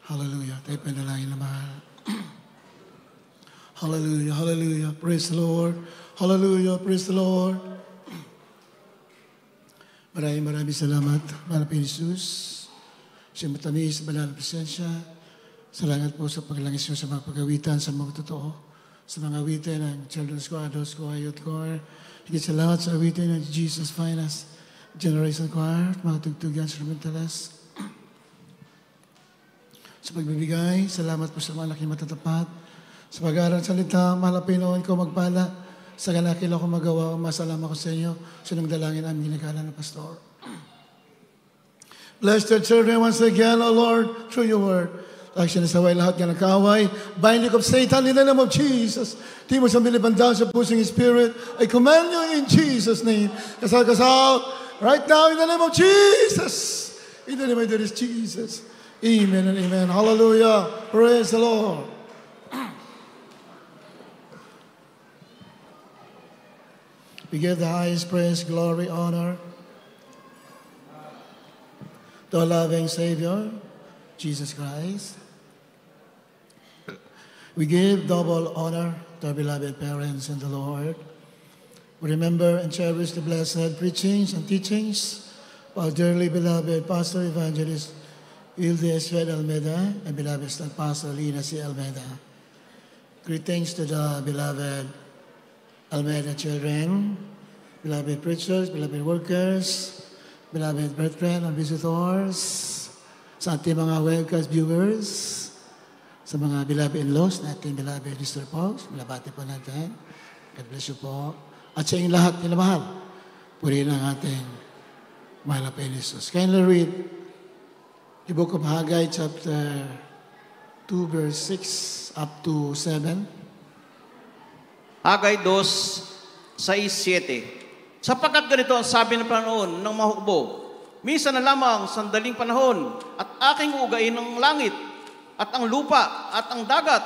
Hallelujah. Tayo panalangin na mahal. Hallelujah, hallelujah. Praise the Lord. Hallelujah, praise the Lord. Maraming salamat, mahal na Jesus. Siya matamis, banal na presensya. Salamat po sa paglangis nyo sa mga pag-awitan, sa mga totoo. Sa mga awitin ng Children's Choir, Adults Choir, Youth Choir. Higit sa lahat sa awitin ng Jesus Finest Generation Choir, mga tugtugan, instrumentalist. Sa pagbibigay, salamat po sa mga laking matatapat. Sa pag-aaral salita, mahal na Pinoon ko magpala. Sa kanakila ko magawa, masalama ko sa inyo. Sinong dalangin namin ginagala ng pastor. Bless their children once again, O Lord, through your word. Like sinasaway lahat ng nakaway. Binding of Satan in the name of Jesus. Di mo sa milibandaw sa pusing spirit. I command you in Jesus' name. Kasal. Right now in the name of Jesus. In the name of Jesus. Amen and amen. Hallelujah. Praise the Lord. We give the highest praise, glory, honor to our loving Savior, Jesus Christ. We give double honor to our beloved parents in the Lord. We remember and cherish the blessed preachings and teachings of our dearly beloved Pastor Evangelist Hilde Esfed Almeida and beloved Pastor Lina C. Almeida. Greetings to the beloved Almeida children, beloved preachers, beloved workers, beloved brethren and visitors, sa ating mga webcast viewers, sa mga beloved in-laws natin, beloved Mr. Pauls, bilabati po natin. God bless you po. At sa inyong lahat, tinamahal, purihin ang ating mahal na Jesus. Kindly read the book of Haggai, chapter 2, verse 6 up to 7. Haggai 2, 6, 7. Sapagkat ganito ang sabi ng Panginoon ng mahukbo, minsan na lamang sandaling panahon at aking uugain ng langit at ang lupa at ang dagat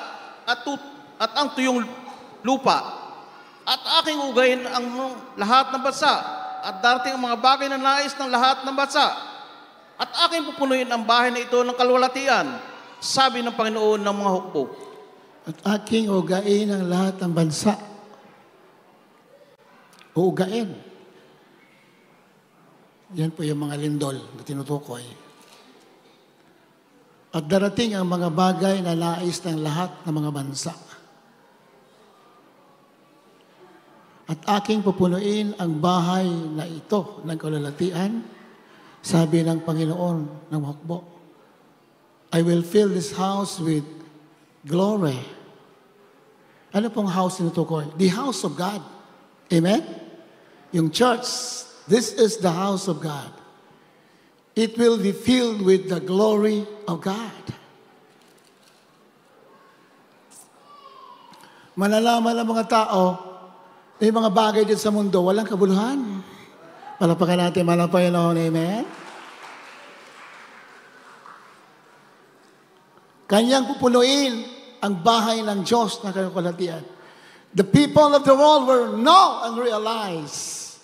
at ang tuyong lupa at aking uugain ang lahat ng bansa at darating ang mga bagay na nais ng lahat ng bansa at aking pupunuin ang bahay na ito ng kalwalatian, sabi ng Panginoon ng mga hukbo. At aking uugain ang lahat ng bansa. Uugain. Yan po yung mga lindol na tinutukoy. At darating ang mga bagay na nais ng lahat ng mga bansa. At aking pupunuin ang bahay na ito ng kalalatian, sabi ng Panginoon ng hukbo. I will fill this house with glory. Ano pong house tinutukoy? The house of God. Amen? Yung church, this is the house of God. It will be filled with the glory of God. Malalaman ng mga tao, may mga bagay dito sa mundo, walang kabuluhan. Palapakan natin, malapayan noon, amen? Kanyang pupunuin ang bahay ng Diyos na kakalatian. The people of the world will know and realize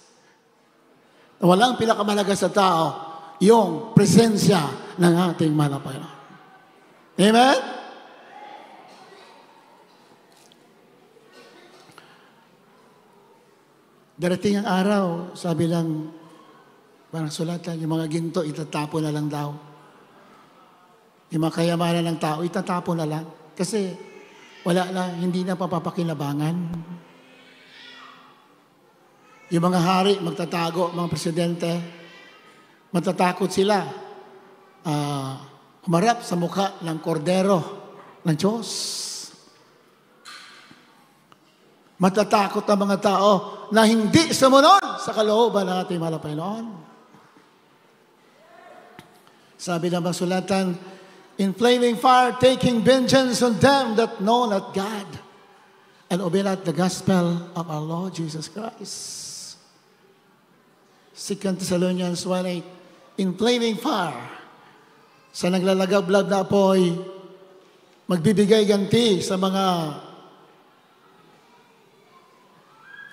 na walang pinakamahalaga sa tao yung presensya ng ating Panginoon. Amen? Darating ang araw, sabi lang, parang sulatan, yung mga ginto, itatapon na lang daw. Yung mga kayamanan ng tao, itatapon na lang. Kasi wala na, hindi na papapakinabangan. Yung mga hari, magtatago, mga presidente, matatakot sila humarap sa mukha ng kordero ng Diyos. Matatakot ang mga tao na hindi sumunod sa kalooban ng ating mahal na Panginoon. Sabi ng sulatan, in flaming fire, taking vengeance on them that know not God and obey not the gospel of our Lord Jesus Christ. 2 Thessalonians 1:8, in flaming fire, sa naglalagablab na apoy, magbibigay ganti sa mga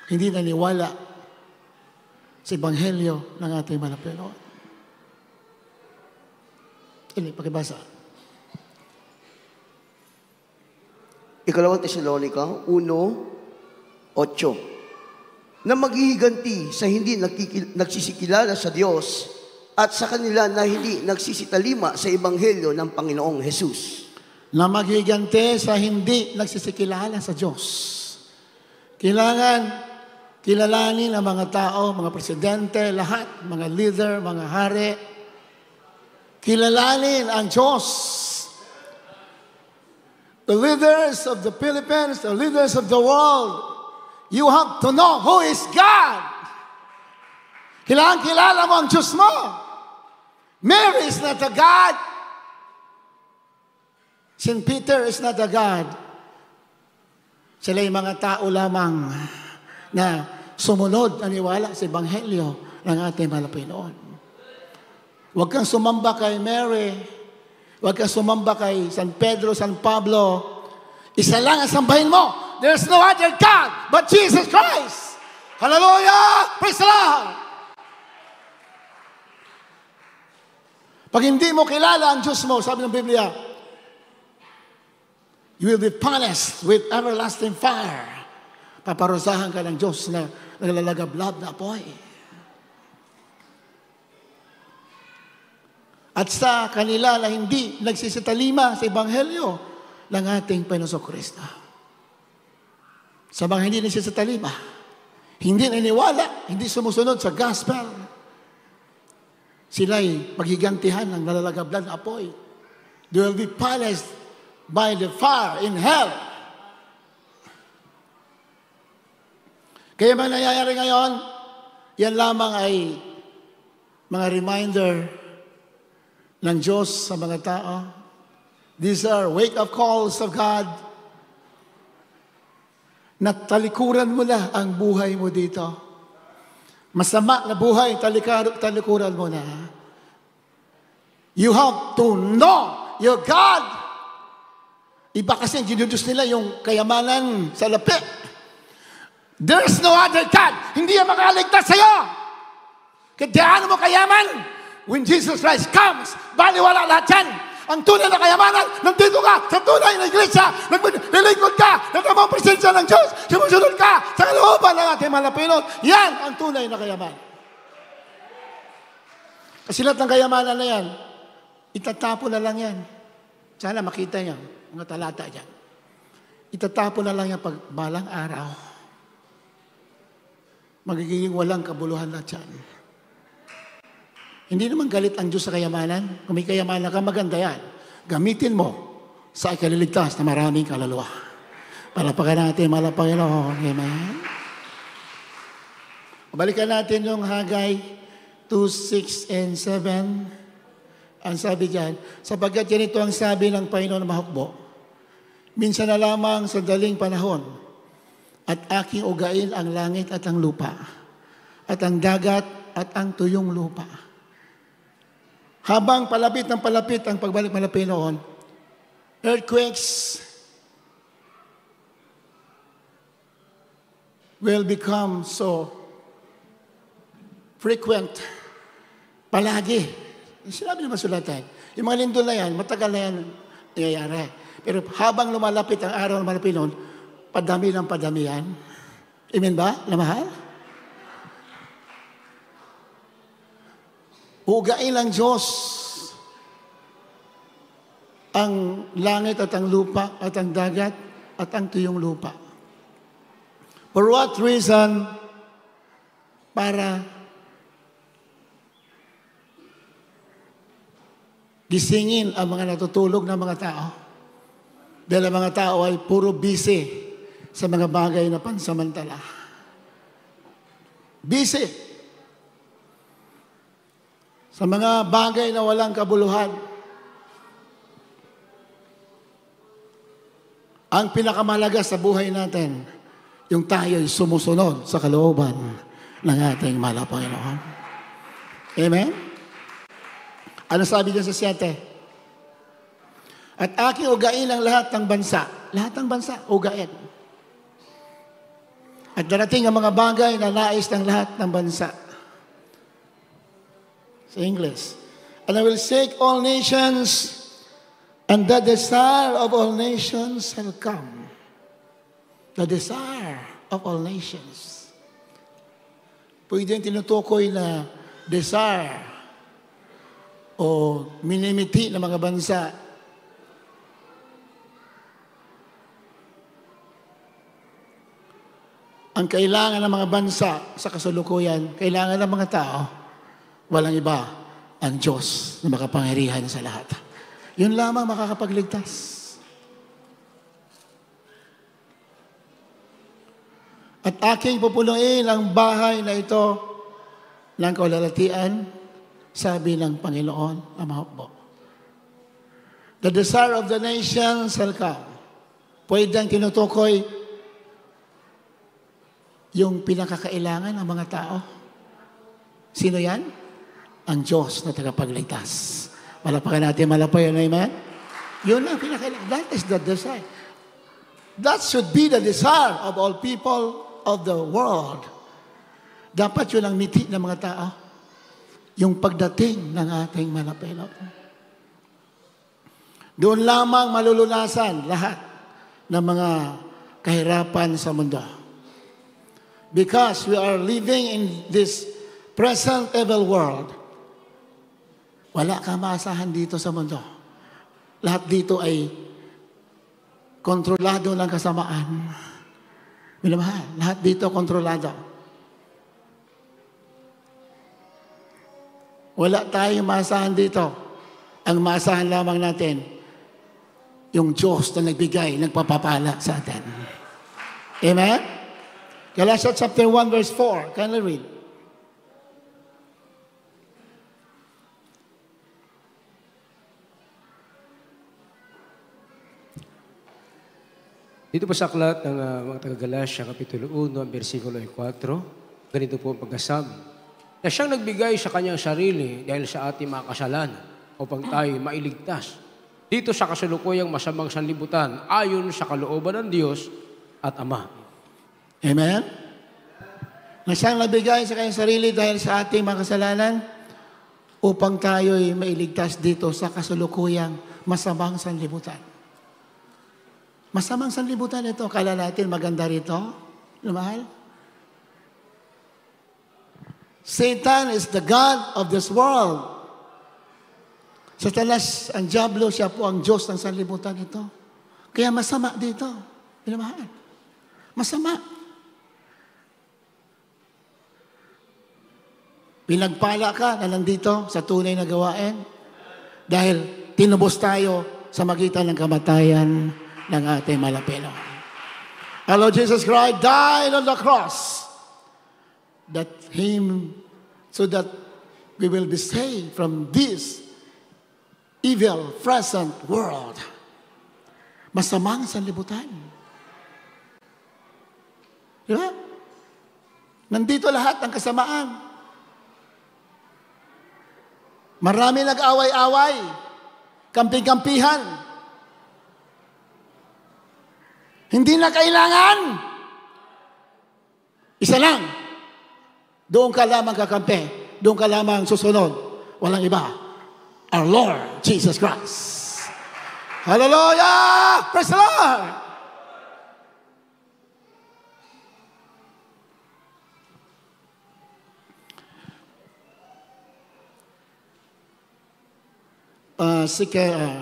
hindi naniwala sa Ebanghelyo ng ating Panginoon. Pakibasa. Ikalawang Tesalonica 1:8, na maghihiganti sa hindi nagsisikilala sa Diyos at sa kanila na hindi nagsisitalima sa Ebanghelyo ng Panginoong Hesus. Na maghihiganti sa hindi nagsisikilala sa Diyos. Kailangan kilalanin ang mga tao, mga presidente, lahat, mga leader, mga hari. Kilalanin ang Diyos. The leaders of the Philippines, the leaders of the world, you have to know who is God. Kailangan kilala mo ang Diyos mo. Mary is not a God. St. Peter is not a God. Sila yung mga tao lamang na sumunod, naniwala sa Ebanghelyo ng ating mahal na Panginoon. Huwag kang sumamba kay Mary. Huwag kang sumamba kay San Pedro, San Pablo. Isa lang ang sambahin mo. There's no other God but Jesus Christ. Hallelujah! Praise the Lord! Pag hindi mo kilala ang Diyos mo, sabi ng Biblia, you will be punished with everlasting fire. Paparusahan ka ng Diyos na naglalagablab na apoy. At sa kanila na hindi nagsisitalima sa Ebanghelyo ng ating Panginoong Kristo. Sa mga hindi nagsisitalima, hindi naniniwala, hindi sumusunod sa gospel, sila'y maghigantihan ng nalalagablab na apoy. They will be punished by the fire in hell. Kaya mga nangyayari ngayon, yan lamang ay mga reminder ng Diyos sa mga tao. These are wake-up calls of God. Talikuran mo na ang buhay mo dito. Masama na buhay, talikuran mo na. You have to know your God. Iba kasi ang ginudus nila yung kayamanan sa lapi. There's no other God. Hindi yan makaligtas sa'yo. Kaya mo kayaman? When Jesus Christ comes, baliwala lahat yan. Ang tunay na kayamanan, nandito ka sa tunay na iglesia, nilingkod ka, natamang presensya ng Diyos, sumusunod ka sa kalooban ng ating mahal na Panginoon. Yan ang tunay na kayamanan. Kasi lahat ng kayamanan na yan, itatapo na lang yan. Sana makita niyo, mga talata dyan. Itatapo na lang yan pag balang araw. Magiging walang kabuluhan lahat yan. Hindi naman galit ang Diyos sa kayamanan. Kung may kayamanan ka, maganda yan. Gamitin mo sa ikaliligtas na maraming kaluluwa. Palapakan natin, mahal na Panginoon. Amen. Balikan natin yung Hagay 2:6 and 7. Ang sabi dyan, sapagkat yan ito ang sabi ng Panginoon na mahukbo. Minsan na lamang sa daling panahon, at aking ugain ang langit at ang lupa, at ang dagat at ang tuyong lupa. Habang palapit ng palapit ang pagbalik ng Panginoon, earthquakes will become so frequent. Palagi. Sinabi naman sulatan. Yung mga lindol na yan, matagal na yan nangyayari. Pero habang lumalapit ang araw ng Panginoon, padami ng padami yan. Amen ba? Lamahal? Hugain ng Diyos ang langit at ang lupa at ang dagat at ang tuyong lupa. For what reason? Para gisingin ang mga natutulog na mga tao. Dahil ang mga tao ay puro busy sa mga bagay na pansamantala. Busy sa mga bagay na walang kabuluhan. Ang pinakamalaga sa buhay natin, yung tayo'y sumusunod sa kalooban ng ating mahal na Panginoon. Amen? Ano sabi dyan sa 7? At aking ugain ang lahat ng bansa. Lahat ng bansa, ugain. At darating ang mga bagay na nais ng lahat ng bansa. Sa English. And I will shake all nations, and the desire of all nations shall come. the desire of all nations. Pwede yung tinutukoy na desire o minimiti ng mga bansa. Ang kailangan ng mga bansa sa kasalukuyan, kailangan ng mga tao, walang iba, ang Diyos na makapangyarihan sa lahat. Yun lamang makakapagligtas. At aking pupunuin ang bahay na ito ng kaulalatian, sabi ng Panginoon ang mahukbo. The desire of the nation shall come. Pwedeng tinutukoy yung pinakakailangan ng mga tao. Sino yan? Ang Diyos na tagapagligtas. Malapakan natin, malapayan, amen? Yun ang pinakailangan. That is the desire. That should be the desire of all people of the world. Dapat yun ang miti ng mga tao. Yung pagdating ng ating manapelot. Doon lamang malulunasan lahat ng mga kahirapan sa mundo. Because we are living in this present evil world, wala kang maasahan dito sa mundo. Lahat dito ay kontrolado ng kasamaan. Minamahal, lahat dito kontrolado. Wala tayong maasahan dito. Ang maasahan lamang natin, yung Diyos na nagbigay, nagpapapala sa atin. Amen? Galatians chapter 1 verse 4. Can I read? Dito po sa aklat ng mga taga-Galatia, Kapitulo 1, versikulo 4, ganito po ang pagkasabi. Na siyang nagbigay sa kanyang sarili dahil sa ating mga kasalanan upang tayo mailigtas. Dito sa kasalukuyang masamang sanlibutan ayon sa kalooban ng Diyos at Ama. Amen? Na siyang nabigay sa kanyang sarili dahil sa ating mga kasalanan upang tayo'y mailigtas dito sa kasalukuyang masamang sanlibutan. Masamang sanlibutan ito. Kala natin maganda rito. Lumahal? Satan is the God of this world. Satanas, ang Diablo, siya po ang Diyos ng sanlibutan ito. Kaya masama dito. Lumahal? Masama. Pinagpala ka na nandito sa tunay na gawain dahil tinubos tayo sa magitan ng kamatayan ng ating malapelo. Our Lord Jesus Christ died on the cross that so that we will be saved from this evil present world. Masamang sanlibutan. Di ba? Nandito lahat ang kasamaan. Marami nag-away-away, kamping-kampihan. Hindi na kailangan. Isa lang. Doon ka lamang kakampi. Doon ka lamang susunod. Walang iba. Our Lord Jesus Christ. Hallelujah! Praise the Lord!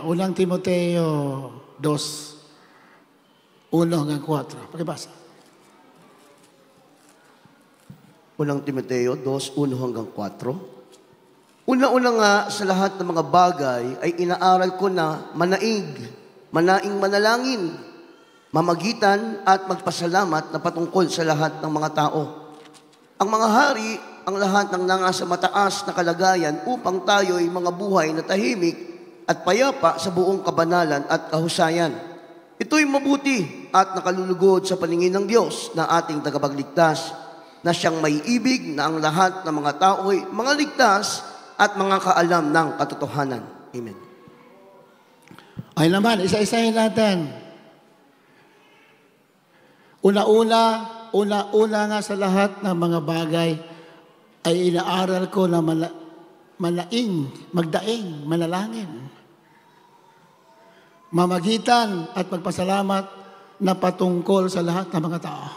Unang Timoteo 2, 1 hanggang 4. Pakibasa. Unang Timoteo 2, 1 hanggang 4. Una-una nga sa lahat ng mga bagay ay inaaral ko na manaing manalangin, mamagitan at magpasalamat na patungkol sa lahat ng mga tao. Ang mga hari, ang lahat ng nasa mataas na kalagayan upang tayo'y mga buhay na tahimik at payapa sa buong kabanalan at kahusayan. Ito'y mabuti at nakalulugod sa paningin ng Diyos na ating tagapagligtas, na siyang may ibig na ang lahat ng mga tao'y mga ligtas at mga kaalam ng katotohanan. Amen. Ay naman, isa-isahin natin. Una-una nga sa lahat ng mga bagay ay inaaral ko na magdaing, manalangin. Mamagitan at magpasalamat na patungkol sa lahat ng mga tao.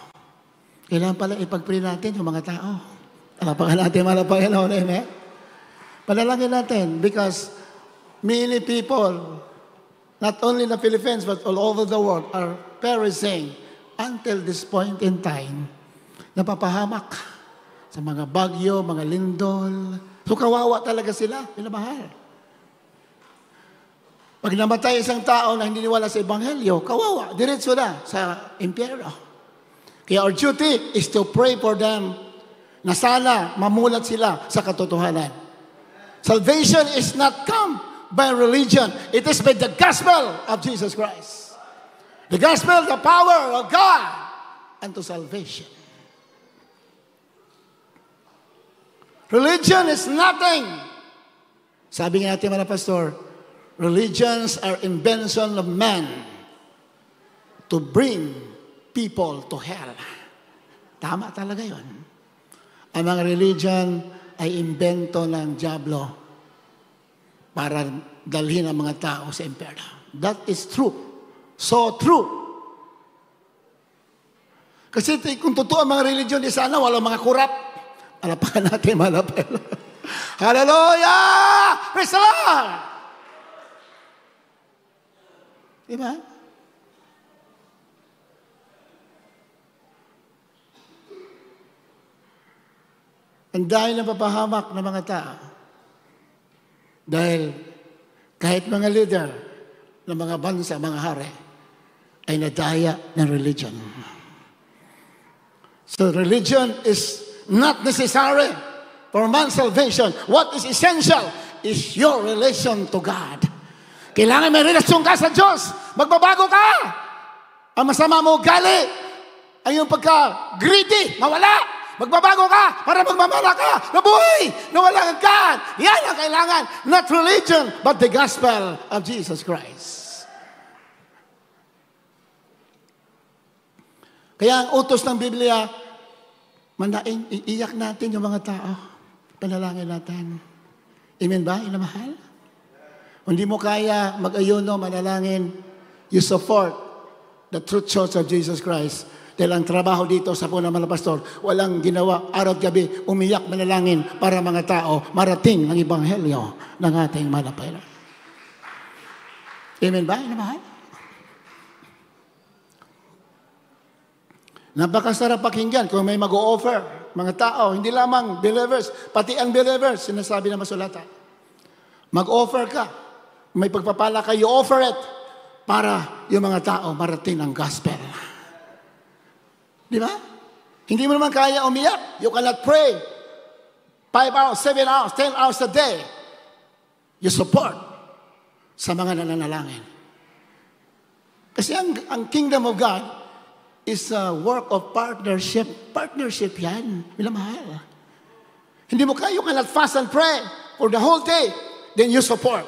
Kailangan pala ipag-pray natin yung mga tao. Alapakan natin, malapakan natin, amen? Panalangin natin because many people, not only in the Philippines, but all over the world, are perishing until this point in time. Napapahamak sa mga bagyo, mga lindol. So kawawa talaga sila, pinamahal. Pag namatay isang tao na hindi niwala sa Ebanghelyo, kawawa, diretso na sa impyerno. Kaya our duty is to pray for them na sana mamulat sila sa katotohanan. Salvation is not come by religion. It is by the gospel of Jesus Christ. The gospel, the power of God unto salvation. Religion is nothing. Sabi nga natin mga pastor, religions are invention of man to bring people to hell. Tama talaga yon. Ang mga religion ay invento ng diablo para dalhin ang mga tao sa impyerno. That is true. So true. Kasi kung totoo ang mga religion, di sana walang mga kurap. Alapakan natin, malapel. Hallelujah! Praise the Lord! Diba? Ang dahil ng papahamak ng mga tao. Dahil kahit mga leader ng mga bansa, mga hari, ay nadaya ng religion. So religion is not necessary for man's salvation. What is essential is your relation to God. Kailangan may relasyon ka sa Diyos. Magbabago ka. Ang masama mo ugali, ang iyong pagka-greedy, mawala. Magbabago ka para magmamala ka. Nabuhay, nawala ang God. Yan ang kailangan. Not religion, but the gospel of Jesus Christ. Kaya ang utos ng Biblia, manaing, iiyak natin yung mga tao. Panalangin natin. Amen ba? Inamahal? Kung hindi mo kaya mag-ayuno, manalangin, you support the Truth Church of Jesus Christ. Dahil ang trabaho dito sa Puna mga pastor, walang ginawa, araw at gabi, umiyak, manalangin para mga tao marating ang Ebanghelyo ng ating malapay. Amen ba? Inamahal? Napakasarap pakinggan kung may mag-o-offer. Mga tao, hindi lamang believers, pati ang believers, sinasabi na masulatan. Mag-offer ka. May pagpapala ka, you offer it para yung mga tao marating ang gospel. Di ba? Hindi mo naman kaya umiyak. You cannot pray 5 hours, 7 hours, 10 hours a day. You support sa mga nananalangin. Kasi ang kingdom of God is a work of partnership. Partnership yan. Minamahal. Hindi mo kaya, you cannot fast and pray for the whole day. Then you support.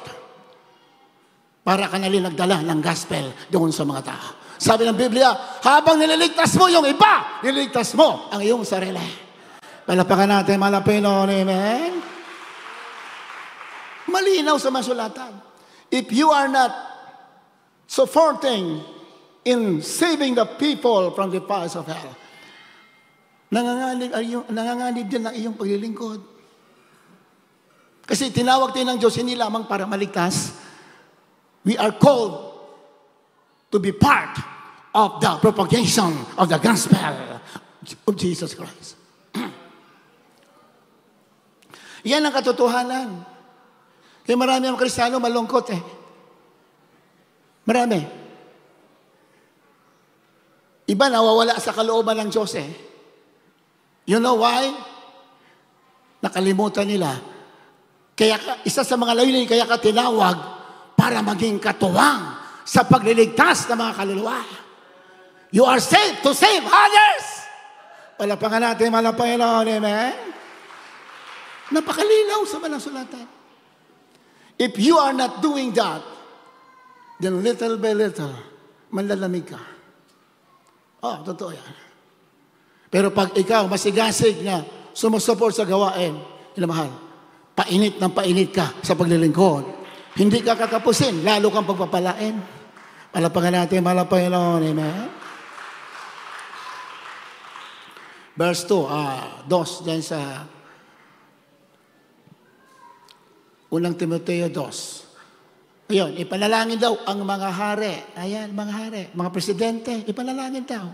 Para ka nali nagdala ng gospel doon sa mga tao. Sabi ng Biblia, habang nililigtas mo yung iba, nililigtas mo ang iyong sarili. Palapakan natin, malapino, amen? Malinaw sa masulatan. If you are not supporting in saving the people from the fires of hell, nanganganib din ang iyong paglilingkod. Kasi tinawag tayo ng Diyos, hindi lamang para maligtas. We are called to be part of the propagation of the gospel of Jesus Christ. Yan ang katotohanan. Kaya marami ang Kristiyano malungkot eh. Marami. Iba nawawala sa kalooban ng Diyos eh. You know why? Nakalimutan nila. Kaya isa sa mga layunin, kaya ka tinawag para maging katuwang sa pagliligtas ng mga kaluluwa. You are saved to save others. Palapakan natin, malapayan, amen? Napakalinaw sa malang sulatan. If you are not doing that, then little by little, manlalamig ka. Oh, totoo yan. Pero pag ikaw masigasig na sumusuport sa gawain, inamahal, painit ng painit ka sa paglilingkod. Hindi ka katapusin, lalo kang pagpapalain. Palapakan natin, malapayan, amen? verse 2, 2, dyan sa unang Timoteo 2. Ayun, ipanalangin daw ang mga hari. Ayan, mga hari, mga presidente, ipanalangin daw.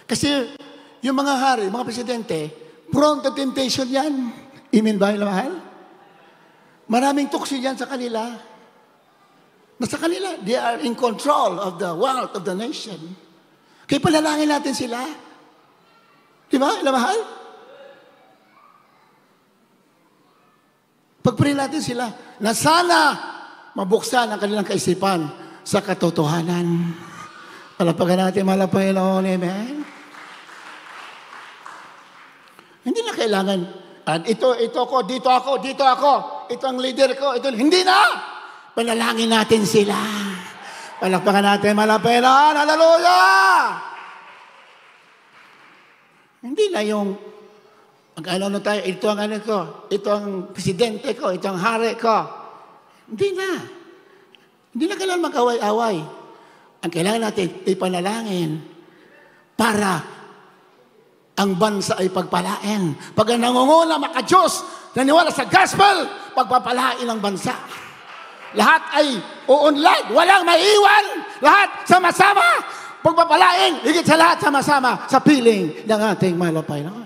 Kasi yung mga hari, mga presidente, prone to temptation yan. Amen ba, mahal? Maraming tuksi yan sa kanila. Nasa kanila, they are in control of the wealth of the nation. Kaya panalangin natin sila. Di ba, mahal? Pagpray natin sila na sana mabuksan ang kanilang kaisipan sa katotohanan. Palapagan natin, mahal na Panginoon. Amen? Hindi na kailangan, ito ko, dito ako, ito ang leader ko, ito, hindi na! Panalangin natin sila. Palakpakan natin, mahal na Panginoon. Hallelujah! Hindi na yung mag-ano tayo, ito ang ano ko, ito ang presidente ko, ito ang hari ko. Hindi na. Hindi na kailangan mag-away-away. Ang kailangan natin, ipanalangin para ang bansa ay pagpalain. Pag nangunguna, maka-Diyos, naniwala sa gospel, pagpapalain ang bansa. Lahat ay uunlad, walang maiwan. Lahat sama-sama, pagpapalain, higit sa lahat sama-sama sa piling ng ating mahal na Panginoon.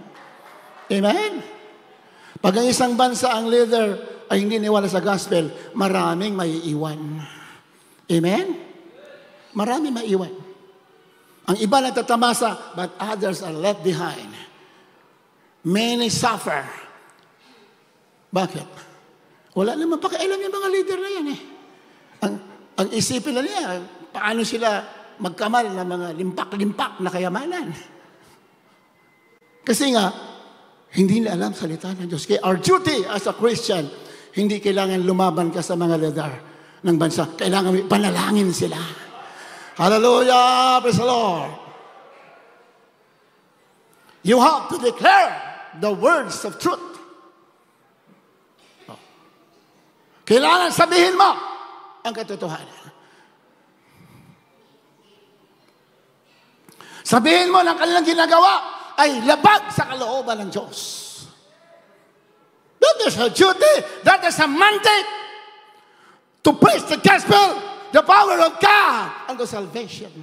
Amen? Pag ang isang bansa, ang leader, ay hindi niwala sa gospel, maraming maiiwan. Amen? Maraming maiiwan. Ang iba natatamasa, but others are left behind. Many suffer. Bakit? Wala naman pakialam yung mga leader na yan eh. Ang isipin na niya, paano sila magkamal ng mga limpak-limpak na kayamanan. Kasi nga, hindi nila alam salita ng Diyos. Kaya our duty as a Christian, hindi kailangan lumaban ka sa mga leader ng bansa. Kailangan panalangin sila. Hallelujah! Praise the Lord! You have to declare the words of truth. Kailangan sabihin mo ang katotohanan. Sabihin mo ng kanilang ginagawa ay labag sa kalooban ng Diyos. That is a duty. That is a mandate to preach the gospel, the power of God, and the salvation.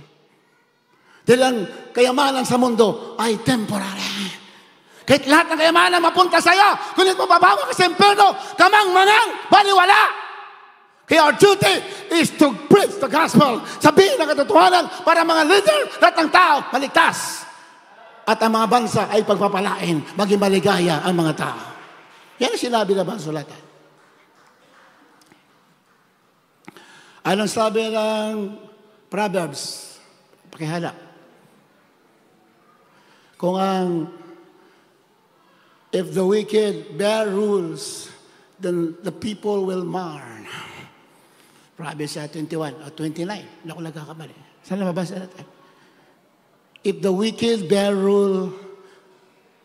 Dahil ang kayamanan sa mundo ay temporary. Kahit lahat ng kayamanan mapunta sa iyo, ngunit mababawa ka sa impyerno, kamang manang baliwala. Kaya our duty is to preach the gospel. Sabihin ang katotohanan para mga leader, lahat ng tao maligtas. At ang mga bansa ay pagpapalain, maging maligaya ang mga tao. Yan ang sinabi na bansulatan. Anong sabi ng Proverbs? Pakihanap. Kung if the wicked bear rules, then the people will mourn. Proverbs 21 o 29. Hindi ako nagkakamali. Saan mabasa natin? If the wicked bear rule,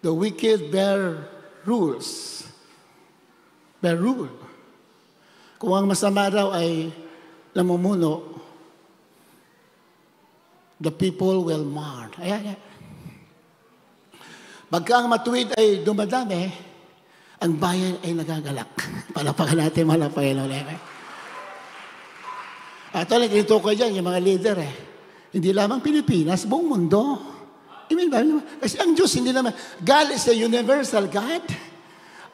the wicked bear rules. Bear rule. Kung ang masama raw ay namumuno, the people will mourn. Ayan. Pagka ang matuwid ay dumadami, ang bayan ay nagagalak. Palapakan natin, malapayan ulit. At ulit, ito ko dyan, yung mga leader Hindi lamang Pilipinas, buong mundo. Kasi ang Diyos hindi naman, God is a universal God.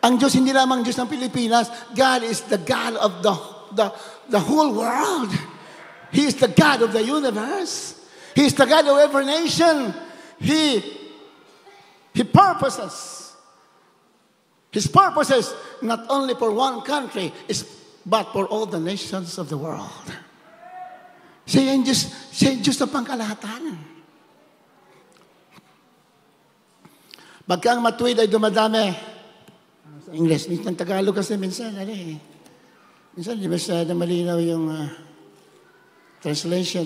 Ang Diyos hindi lamang Diyos ng Pilipinas, God is the God of the whole world. He is the God of the universe. He is the God of every nation. He purposes. His purposes not only for one country, but for all the nations of the world. Siya yung Diyos na pangkalahatan. Pagka ang matuwid ay dumadami, sa English, minsan Tagalog kasi minsan, minsan di ba na malinaw yung translation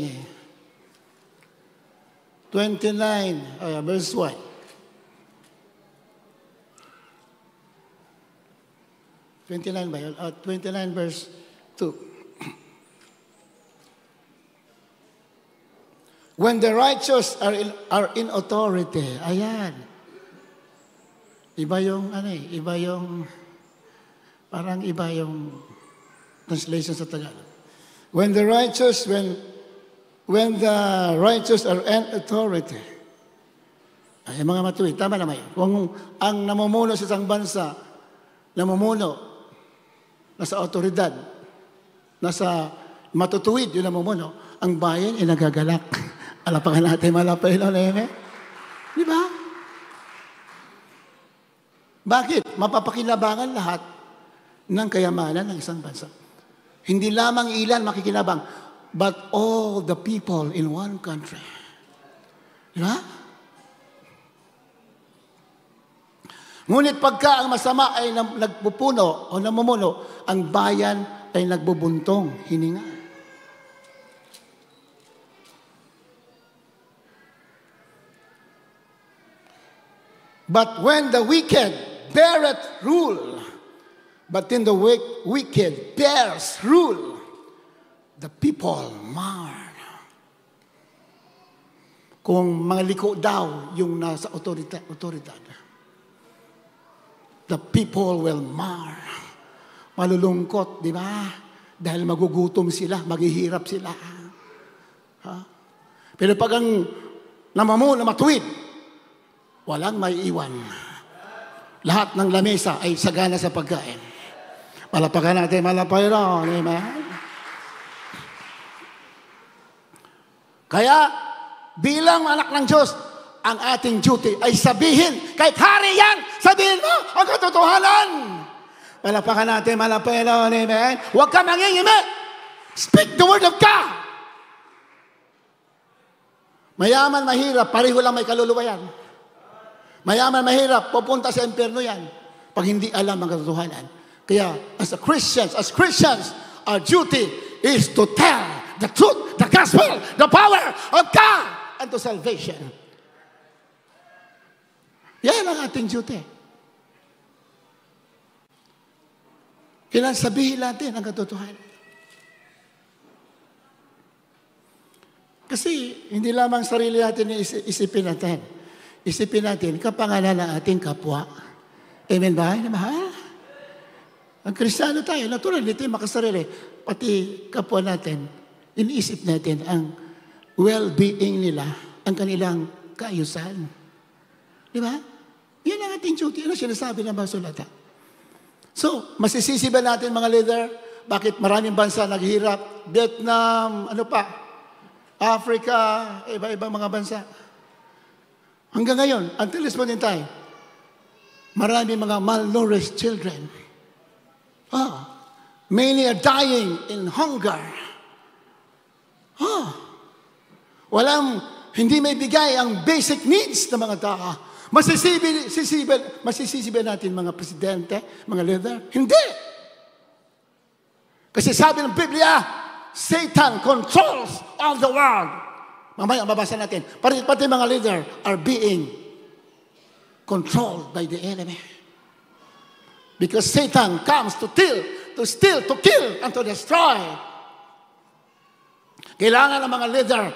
29, verse 1. 29 ba yun? 29 verse 2. When the righteous are in authority. Ayan. Iba yung, parang iba yung translation sa Tagalog. When the righteous are in authority. Ay, mga matuwid, tama naman yun. Kung ang namumuno sa isang bansa, nasa otoridad, nasa matutuwid yung namumuno, ang bayan ay nagagalak. Alapakan natin malapay na leme. Di ba? Bakit? Mapapakinabangan lahat ng kayamanan ng isang bansa. Hindi lamang ilan makikinabang, but all the people in one country. Di ba? Ngunit pagka ang masama ay nagpupuno o namumuno, ang bayan ay nagbubuntong hininga. But when the wicked beareth rule, but in the wicked bears rule, the people mourn. Kung mga liko daw yung nasa otoridad, the people will mourn. Malulungkot, di ba? Dahil magugutom sila, maghihirap sila. Ha? Pero pag ang namumuno matuwid, walang may iwan. Lahat ng lamesa ay sagana sa pagkain. Malapakan natin, malapay ron. Amen? Kaya, bilang anak ng Diyos, ang ating duty ay sabihin, kahit hari yan, sabihin mo ang katotohanan. Malapakan natin, malapay ron. Amen? Huwag ka mangingimi. Speak the word of God. Mayaman, mahirap, pareho lang may kaluluwa yan. Mayaman, mahirap, pupunta sa impyerno yan pag hindi alam ang katotohanan. Kaya, as Christians, our duty is to tell the truth, the gospel, the power of God unto salvation. Yan ang ating duty. Kailangan sabihin natin ang katotohanan. Kasi, hindi lamang sarili natin isipin natin. Isipin natin, kapangalan ng ating kapwa. Amen ba? Mahal? Ang Kristiyano tayo, natural, dito yung makasarili. Pati kapwa natin, iniisip natin ang well-being nila, ang kanilang kaayusan. Di ba? Yan ang ating duty. Ano sinasabi ng mga sulata? So, masisisi ba natin mga leader? Bakit maraming bansa naghihirap? Vietnam, Africa, iba-ibang mga bansa. Hanggang ngayon, until this point in time, marami mga malnourished children. Many are dying in hunger. Hindi may bigay ang basic needs ng mga tao. Masisisi ba natin mga presidente, mga leader? Hindi. Kasi sabi ng Biblia, Satan controls all the world. Mamaya, mabasa natin. Pati mga leader are being controlled by the enemy. Because Satan comes to steal, to kill, and to destroy. Kailangan ng mga leader,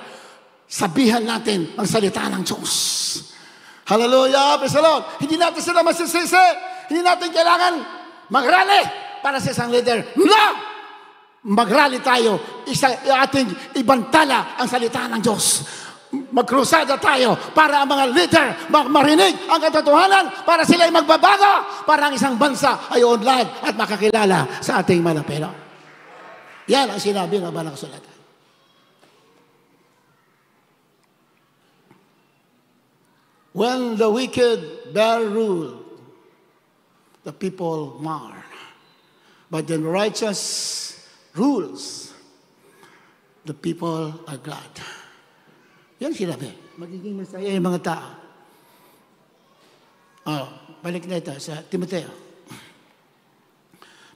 sabihan natin ang salita ng Diyos. Hallelujah! Praise the Lord! Hindi natin sila masisisi. Hindi natin kailangan mag-rally para sa isang leader. No! Mag-rally tayo, ating ibantala ang salita ng Diyos. Magkrusada tayo para ang mga leader marinig ang katotohanan, para sila ay magbabago, para ang isang bansa ay unlad at makakilala sa ating malapero. Yan ang sinabi ng Banal na Kasulatan. When the wicked bear rule, the people mourn. But the righteous rules, the people are glad. Yan sinabi. Magiging masaya yung mga tao. Balik na ito sa Timoteo.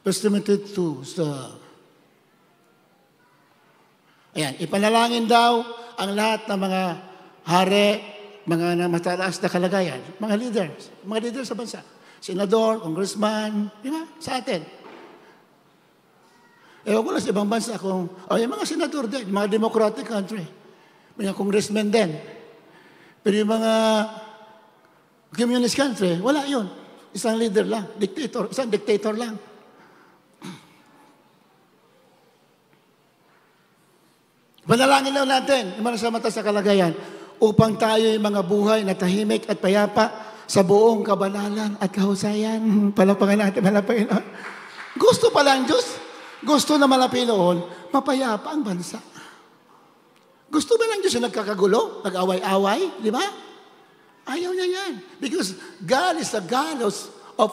1 Timothy 2. Ayan, ipanalangin daw ang lahat ng mga hari, mga mataas na kalagayan, mga leaders sa bansa. Senador, congressman, di ba? Sa atin. Ewan ko lang sa ibang bansa kung, yung mga senador din, mga democratic country. Mga congressmen din. Pero yung mga communist country, wala yun. Isang leader lang, isang dictator lang. Panalangin lang natin, sa sa kalagayan, upang tayo yung mga buhay na tahimik at payapa sa buong kabanalan at kahusayan. Palapangan natin, malapay na. Gusto pa lang Diyos, gusto na malapay noon, mapayapa ang bansa. Gusto ba lang Diyos yung nagkakagulo, nag-away-away, di ba? Ayaw niya yan. Because God is the God of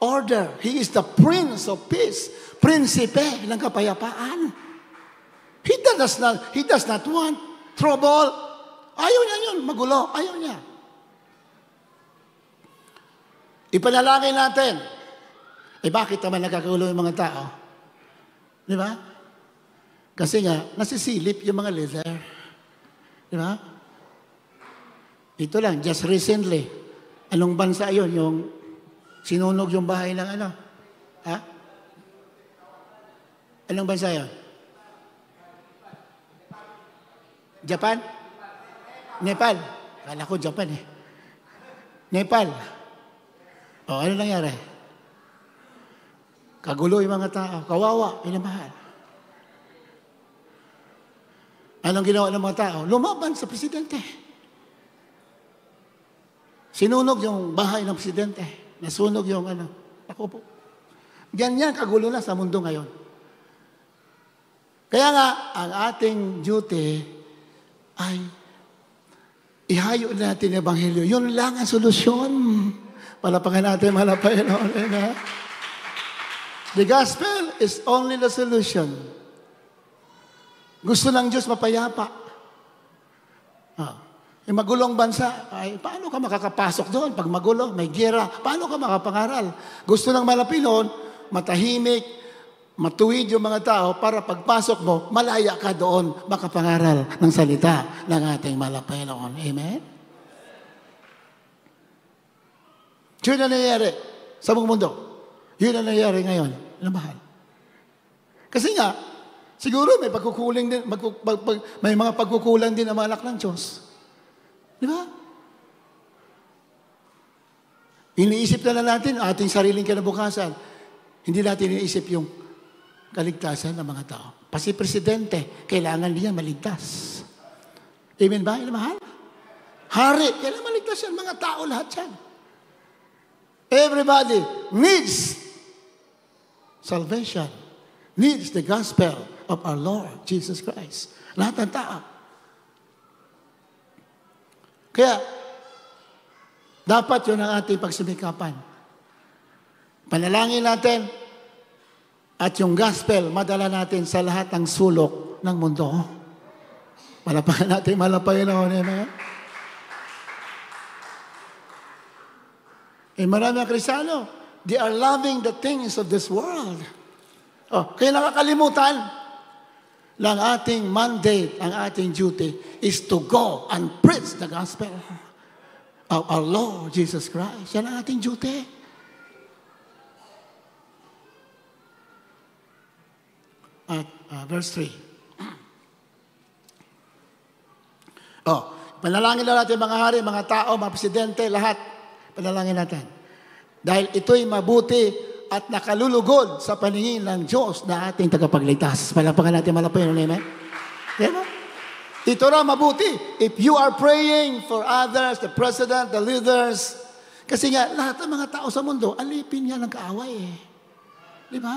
order. He is the Prince of Peace. Prinsipe ng kapayapaan. He does not want trouble. Ayaw niya yun, magulo. Ayaw niya. Ipanalangin natin. Bakit naman nagkakagulo yung mga tao? Di ba? Kasi nga, nasisilip yung mga leader. Di ba? Ito lang, just recently, anong bansa yun? Yung sinunog yung bahay ng ano? Ha? Anong bansa yun? Japan? Nepal? Kala ko Japan eh. Nepal. Ano nangyari? Kagulo yung mga tao. Kawawa, minamahal. Anong ginawa ng mga tao? Lumaban sa presidente. Sinunog yung bahay ng presidente. Nasunog yung ano. Ako po. Ganyan kagulo na sa mundo ngayon. Kaya nga, ang ating duty ay ihayo natin ang Ebanghelyo. Yun lang ang solusyon. Palapangan natin, malapay. The gospel is only the solution. Gusto ng Diyos mapayapa. Yung magulong bansa, ay paano ka makakapasok doon? Pag magulo, may gera, paano ka makapangaral? Gusto ng malapit noon, matahimik, matuwid yung mga tao para pagpasok mo, malaya ka doon, makapangaral ng salita ng ating malapit noon. Amen? Yun ang nangyayari sa buong mundo. Yun ang nangyayari ngayon. Na mahal. Kasi nga, siguro may pagkukulang din, may mga pagkukulang din ang mga anak ng Diyos. Di ba? Iniisip na natin ang ating sariling kinabukasan. Hindi natin iniisip yung kaligtasan ng mga tao. Pasi presidente, kailangan niya maligtas. Amen ba? Mahal? Hari, kailangan maligtas yan. Mga tao lahat yan. Everybody needs salvation. Needs the gospel of our Lord Jesus Christ. Lahat ng tao. Kaya, dapat yun ang ating pagsumikapan. Panalangin natin at yung gospel, madala natin sa lahat ng sulok ng mundo. Malapayan natin, malapayan ako niya. Marami ang Kristiyano, they are loving the things of this world. Kaya nakakalimutan lang ating mandate, ang ating duty is to go and preach the gospel of our Lord Jesus Christ. Yan ang ating duty. At verse 3. Panalangin na natin mga hari, mga tao, mga presidente, lahat. Panalangin natin. Dahil ito'y mabuti at nakalulugod sa paningin ng Diyos na ating tagapagligtas. Palapakan natin malapayan. Amen? Diba? Ito na mabuti. If you are praying for others, the president, the leaders, kasi nga, lahat ng mga tao sa mundo, alipin niya ng kaaway eh. Di ba?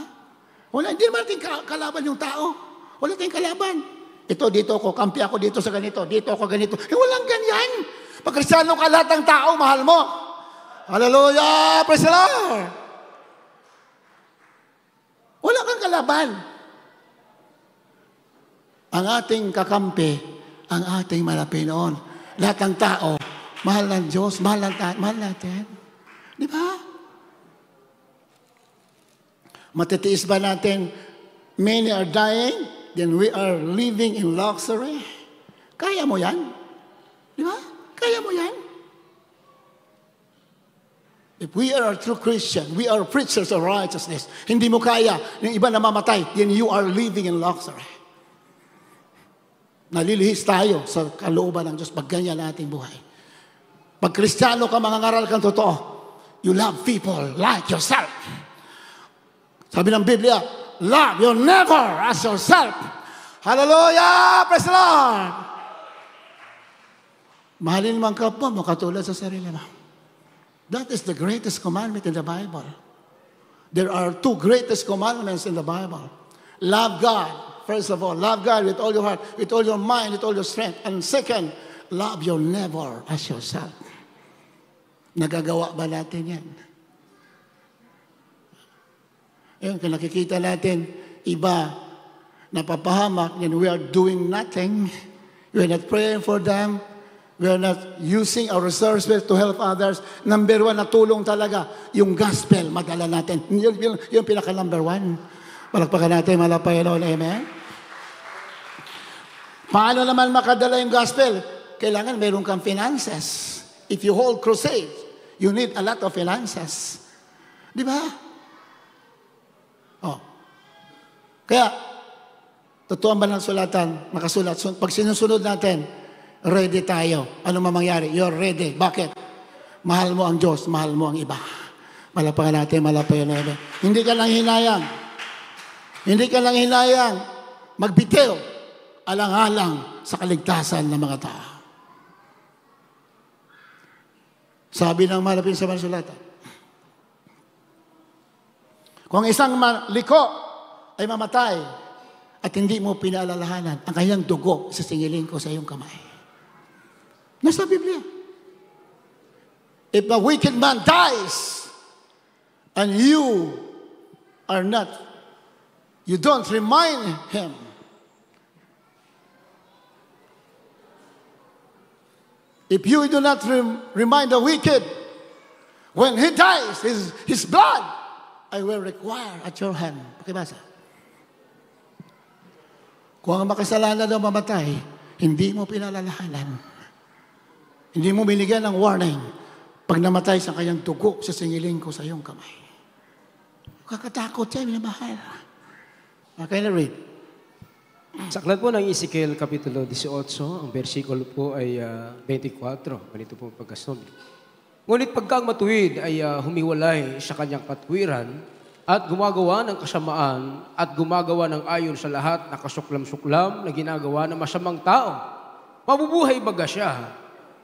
Hindi naman natin kalaban yung tao. Wala tayong kalaban. Ito, dito ako, kampi ako dito sa ganito, dito ako ganito. Walang ganyan. Pag Kristiyano ka, lahat ng tao, mahal mo. Hallelujah! Praise the Lord! Wala kang kalaban. Ang ating kakampi, ang ating malapinoon. Lahat ng tao, mahal ng Diyos, mahal natin. Di ba? Matitiis ba natin, many are dying, then we are living in luxury? Kaya mo yan? Di ba? Kaya mo yan? If we are a true Christian, we are preachers of righteousness, hindi mo kaya, yung iba namamatay, then you are living in luxury. Nalilihis tayo sa kalooban ng Diyos pag ganyan ang ating buhay. Pag Kristiyano ka, mangangaral kang totoo, you love people like yourself. Sabi ng Biblia, love your neighbor as yourself. Hallelujah! Praise the Lord! Mahalin mo ang kapwa mo katulad sa sarili mo. That is the greatest commandment in the Bible. There are two greatest commandments in the Bible. Love God, first of all. Love God with all your heart, with all your mind, with all your strength. And second, love your neighbor as yourself. Nagagawa ba natin yan? Ayun, kung nakikita natin, iba napapahamak, and we are doing nothing. We are not praying for them. We are not using our resources to help others. Number one na tulong talaga, yung gospel, madala natin. Yung pinaka number one. Palakpakan natin, malapay Lord, amen? Paano naman makadala yung gospel? Kailangan meron kang finances. If you hold crusade, you need a lot of finances. Di ba? Oh. Kaya, totoo ba ng sulatan, nakasulat, pag sinusunod natin, ready tayo. Ano mamangyari? You're ready. Bakit? Mahal mo ang Diyos, mahal mo ang iba. Malapakan natin, malapay na iba. Hindi ka lang hinayang. Hindi ka lang hinayang magbitiw alang-alang sa kaligtasan ng mga tao. Sabi ng malapit sa mansulatan, kung isang liko ay mamatay at hindi mo pinaalalahanan ang kanyang dugo sa singiling ko sa iyong kamay. Nasa Biblia. If a wicked man dies and you are not, you don't remind him, if you do not remind the wicked, when he dies, his blood, I will require at your hand. Pakibasa. Kung ang makasalanan daw mamatay, hindi mo pinalalahanan. Hindi mo binigyan ng warning pag namatay sa kanyang dugo sa singiling ko sa iyong kamay. Kakatakot siya, minamahal. Okay na read. Sa aklat po ng Ezekiel Kapitulo 18, ang versikulo po ay 24. Ganito po pagkasunod. Ngunit pagkang matuwid ay humiwalay sa kanyang katwiran at gumagawa ng kasamaan at gumagawa ng ayon sa lahat na kasuklam-suklam na ginagawa ng masamang tao. Mabubuhay baga siya.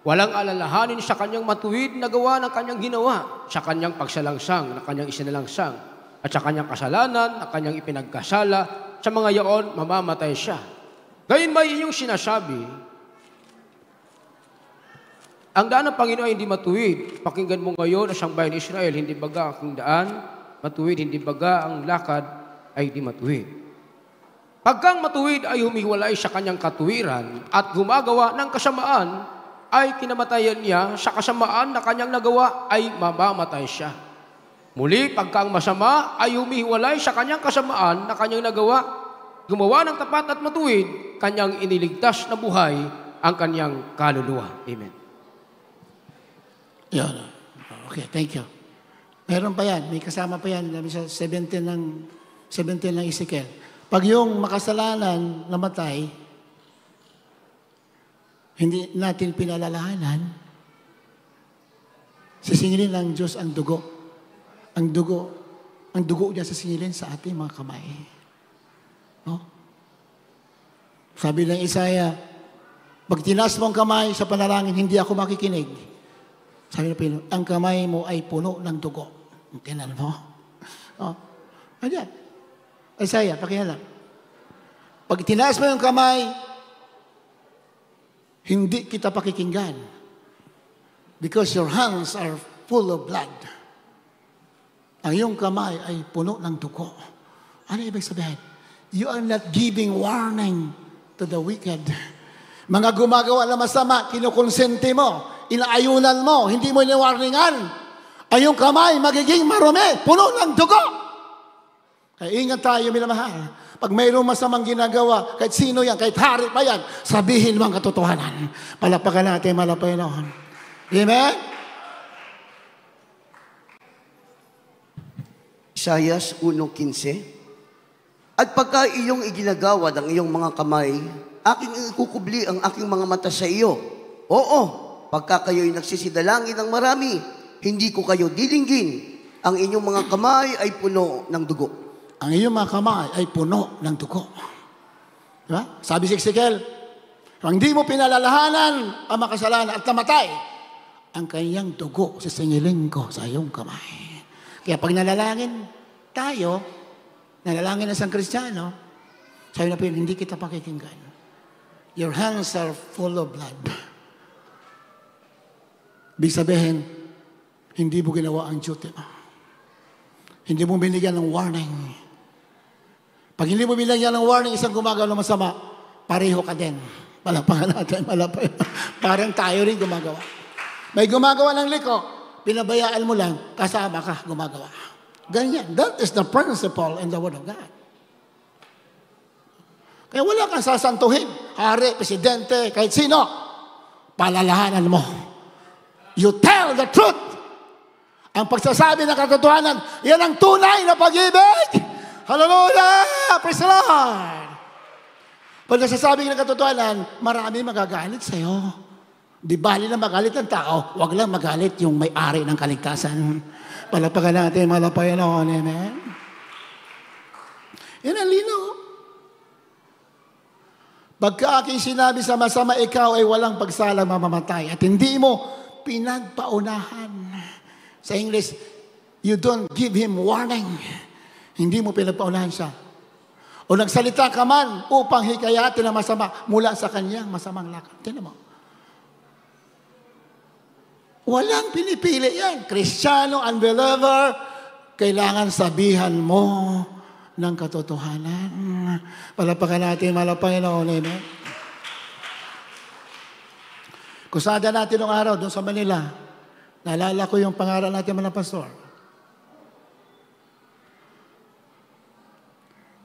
Walang alalahanin sa kanyang matuwid na gawa ng kanyang ginawa, sa kanyang pagsalangsang na kanyang isinalangsang, at sa kanyang kasalanan na kanyang ipinagkasala, sa mga yaon, mamamatay siya. Gayon ba inyong sinasabi, ang daan ng Panginoon ay hindi matuwid. Pakinggan mo ngayon ang bayan ni Israel, hindi baga aking daan, matuwid, hindi baga ang lakad ay hindi matuwid. Pagkang matuwid ay humiwalay sa kanyang katuwiran at gumagawa ng kasamaan, ay kinamatayan niya sa kasamaan na kanyang nagawa ay mamamatay siya. Muli, pagkang masama ay humiwalay sa kanyang kasamaan na kanyang nagawa, gumawa ng tapat at matuwid, kanyang iniligtas na buhay ang kanyang kaluluwa. Amen. Yan. Okay, thank you. Meron pa yan, may kasama pa yan, sa 17 ng Ezekiel. Pag yung makasalanan namatay, hindi natin pinalalahanan, sisingilin ng Diyos ang dugo. Ang dugo niya sisingilin sa ating mga kamay. No? Sabi ng Isaiah, pag tinaas mo ang kamay sa panalangin, hindi ako makikinig. Sabi ng Panginoon, ang kamay mo ay puno ng dugo. Tinan mo. Oh. Ayan. Isaiah, pakialam. Pag tinaas mo yung kamay, hindi kita pakikinggan because your hands are full of blood. Ang iyong kamay ay puno ng dugo. Ano ibig sabihin? You are not giving warning to the wicked. Mga gumagawa na masama, kinukonsente mo, inaayunan mo, hindi mo iniwarningan. Ang iyong kamay magiging marumi, puno ng dugo. Kaya ingat tayo, minamahal. Pag mayroong masamang ginagawa, kahit sino yan, kahit hari pa yan, sabihin mo ang katotohanan. Palakpakan natin, malapay noon. Amen? Isaiah 1:15. At pagka iyong iginagawa ng iyong mga kamay aking ikukubli ang aking mga mata sa iyo. Oo, pagka kayo'y nagsisidalangin ng marami, hindi ko kayo dilinggin. Ang inyong mga kamay ay puno ng dugo. Ang iyong mga kamay ay puno ng dugo. Diba? Sabi si Ezekiel, kung hindi mo pinalalahanan ang makasalanan at namatay, ang kanyang dugo sisingilin ko sa iyong kamay. Kaya pag nalalangin tayo, nalalangin na isang Kristiyano, sabi na po yun, hindi kita pakikinggan. Your hands are full of blood. Ibig sabihin, hindi mo ginawa ang duty mo. Hindi mo binigyan ng warning. Pag hindi mo binigyan ng warning, isang gumagawa ng masama, pareho ka din. Palapakan natin, palapakan. Parang tayo rin gumagawa. May gumagawa ng liko, pinabayaan mo lang, kasama ka gumagawa. Ganyan. That is the principle in the Word of God. Kaya wala kang sasantuhin. Hari, presidente, kahit sino. Palalahanan mo. You tell the truth. Ang pagsasabi ng katotohanan, yan ang tunay na pag-ibig. Hallelujah! Praise the Lord! Pag nasasabi ng katotohanan, marami magagalit sa'yo. Di bali na magalit ng tao, wag lang magalit yung may-ari ng kaligtasan. Palapakan natin, malapayan ako. Amen? Yan ang linaw. Pagka aking sinabi sa masama, ikaw ay walang pagsalang mamamatay at hindi mo pinagpaunahan. Sa English, you don't give him warning. Hindi mo pinagpaunahan siya. O nagsalita ka man upang hikayatin ang masama mula sa kanyang masamang lakad. Tingnan mo. Walang pinipili yan. Kristiyano, unbeliever, kailangan sabihan mo ng katotohanan. Palapakan natin, Panginoon. Amen. Kusada natin nung araw doon sa Manila. Naalala ko yung pangaral natin mga pastor.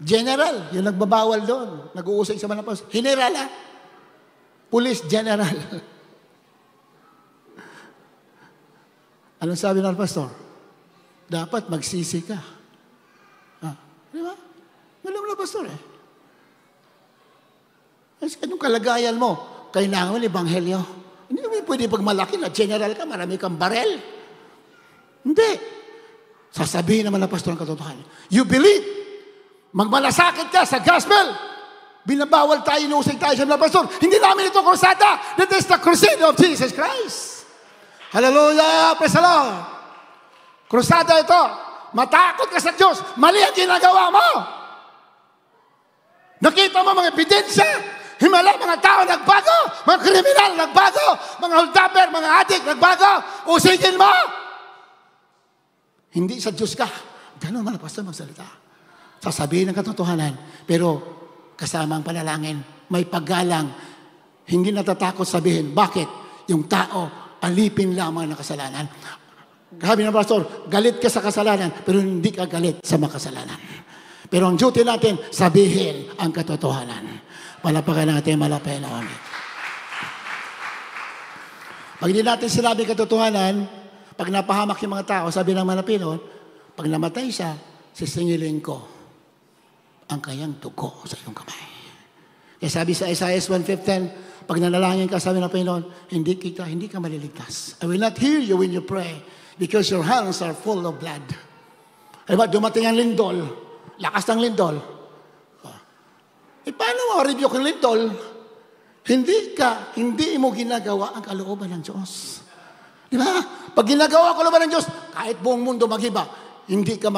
General, yung nagbabawal doon. Nag-uusay sa mga pastor. General, Police General. Anong sabi ng pastor? Dapat magsisi ka. Di ba? Alam na pastor Anong kalagayan mo? Kailangan mo ng ebanghelyo. Hindi mo pwede pag malaki na general ka, marami kang barel. Hindi. Sasabihin naman ng pastor ang katotohanan. You believe. Magmalasakit ka sa gospel. Binabawal tayo, inusig tayo sa mga pastor. Hindi namin ito krusada. That is the crusade of Jesus Christ. Hallelujah. Praise the Lord. Krusada ito. Matakot ka sa Diyos. Mali ang ginagawa mo. Nakita mo mga ebidensya. Himala, mga tao nagbago. Mga kriminal nagbago. Mga holdapper, mga adik nagbago. Usigin mo. Hindi sa Diyos ka. Ganun man ang pastor magsalita. Sasabihin ng katotohanan. Pero kasama ang panalangin. May paggalang. Hindi natatakot sabihin. Bakit? Yung tao, alipin lamang ng kasalanan. Sabi ng pastor, galit ka sa kasalanan, pero hindi ka galit sa makasalanan. Pero ang duty natin, sabihin ang katotohanan. Palapakan natin, Panginoon. Pag hindi natin sinabi katotohanan, pag napahamak yung mga tao, sabi ng Panginoon, pag namatay siya, sisingilin ko ang kanyang dugo sa iyong kamay. Kaya sabi sa Isaiah 1:15, pag nanalangin ka, sabi ng Panginoon, hindi ka maliligtas. I will not hear you when you pray because your hands are full of blood. Ay ba, dumating ang lindol, lakas ng lindol. Paano mo review ng lindol? Hindi mo ginagawa ang kalooban ng Diyos. Di ba? Pag ginagawa ang kalooban ng Diyos, kahit buong mundo mag-iba, hindi ka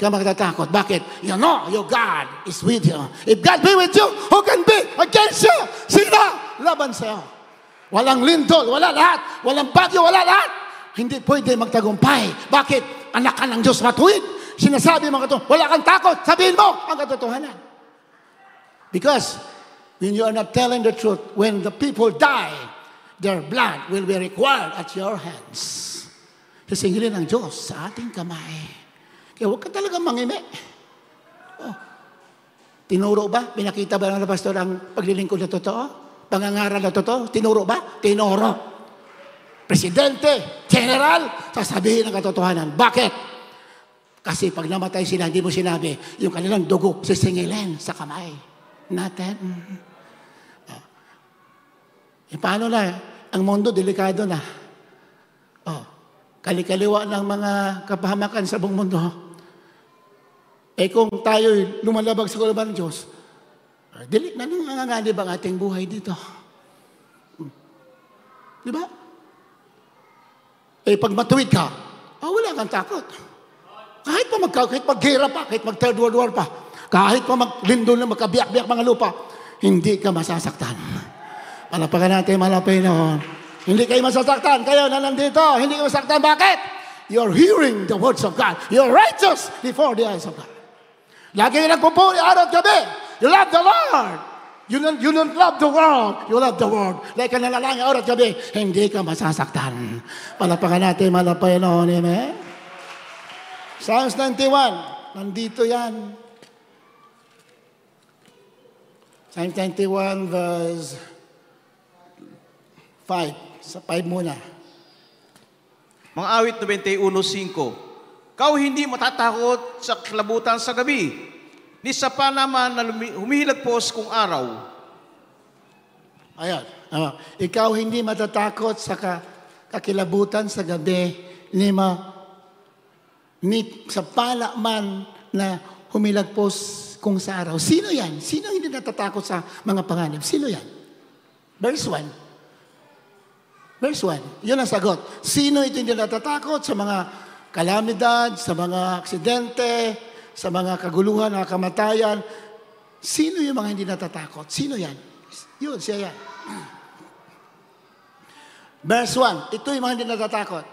magtatakot. Bakit? You know your God is with you. If God be with you, who can be against you? Sino laban sa'yo? Walang lindol, wala lahat. Walang bagyo, wala lahat. Hindi pwede magtagumpay. Bakit? Anak ka ng Diyos matuwid. Sinasabi mga katotohanan, wala kang takot. Sabihin mo ang katotohanan. Because when you are not telling the truth, when the people die, their blood will be required at your hands. Sisingilin ng Diyos sa ating kamay. Kaya huwag ka talaga mangimi. Tinuro ba? Pinakita ba ng pastor ang paglilingkod na totoo? Pangangaral na totoo? Tinuro ba? Tinuro. Presidente, general, sasabihin ang katotohanan. Bakit? Kasi pag namatay sila, hindi mo sinabi, yung kanilang dugo sisingilin sa kamay natin. paano na? Ang mundo, delikado na. Kalikaliwa ng mga kapahamakan sa buong mundo. Kung tayo'y lumalabag sa kalooban ng Diyos, nanganganganib ang ating buhay dito. Di ba? Pag matuwid ka, wala kang takot. Kahit maghira pa, kahit mag-third world war pa, kahit pa maglindol na magkabiyak-biyak mga lupa, hindi ka masasaktan. Palapakan natin, malapay noon. Hindi kayo masasaktan. Kayo na nandito, hindi kayo masasaktan. Bakit? You're hearing the words of God. You're righteous before the eyes of God. Lagi yung nagpupuri, araw at gabi. You love the Lord. You don't love the world. You love the world. Like ka nalalangin, araw at gabi. Hindi ka masasaktan. Palapakan natin, malapay noon. Amen? Psalms 91. Nandito yan. Psalms 91 verse 5. Sa 5 muna. Mga awit 91:5. Kau hindi matatakot sa kilabutan sa gabi, ni sa panaman na humihilagpos kung araw. Ayan. Ikaw hindi matatakot sa kakilabutan sa gabi, ni sa panaman na humilagpos kung sa araw. Sino yan? Sino hindi natatakot sa mga panganib? Sino yan? Verse 1. Verse 1, yun ang sagot. Sino ito hindi natatakot sa mga kalamidad, sa mga aksidente, sa mga kaguluhan, mga kamatayan? Sino yung mga hindi natatakot? Sino yan? Yun, siya yan. Verse 1, ito yung mga hindi natatakot.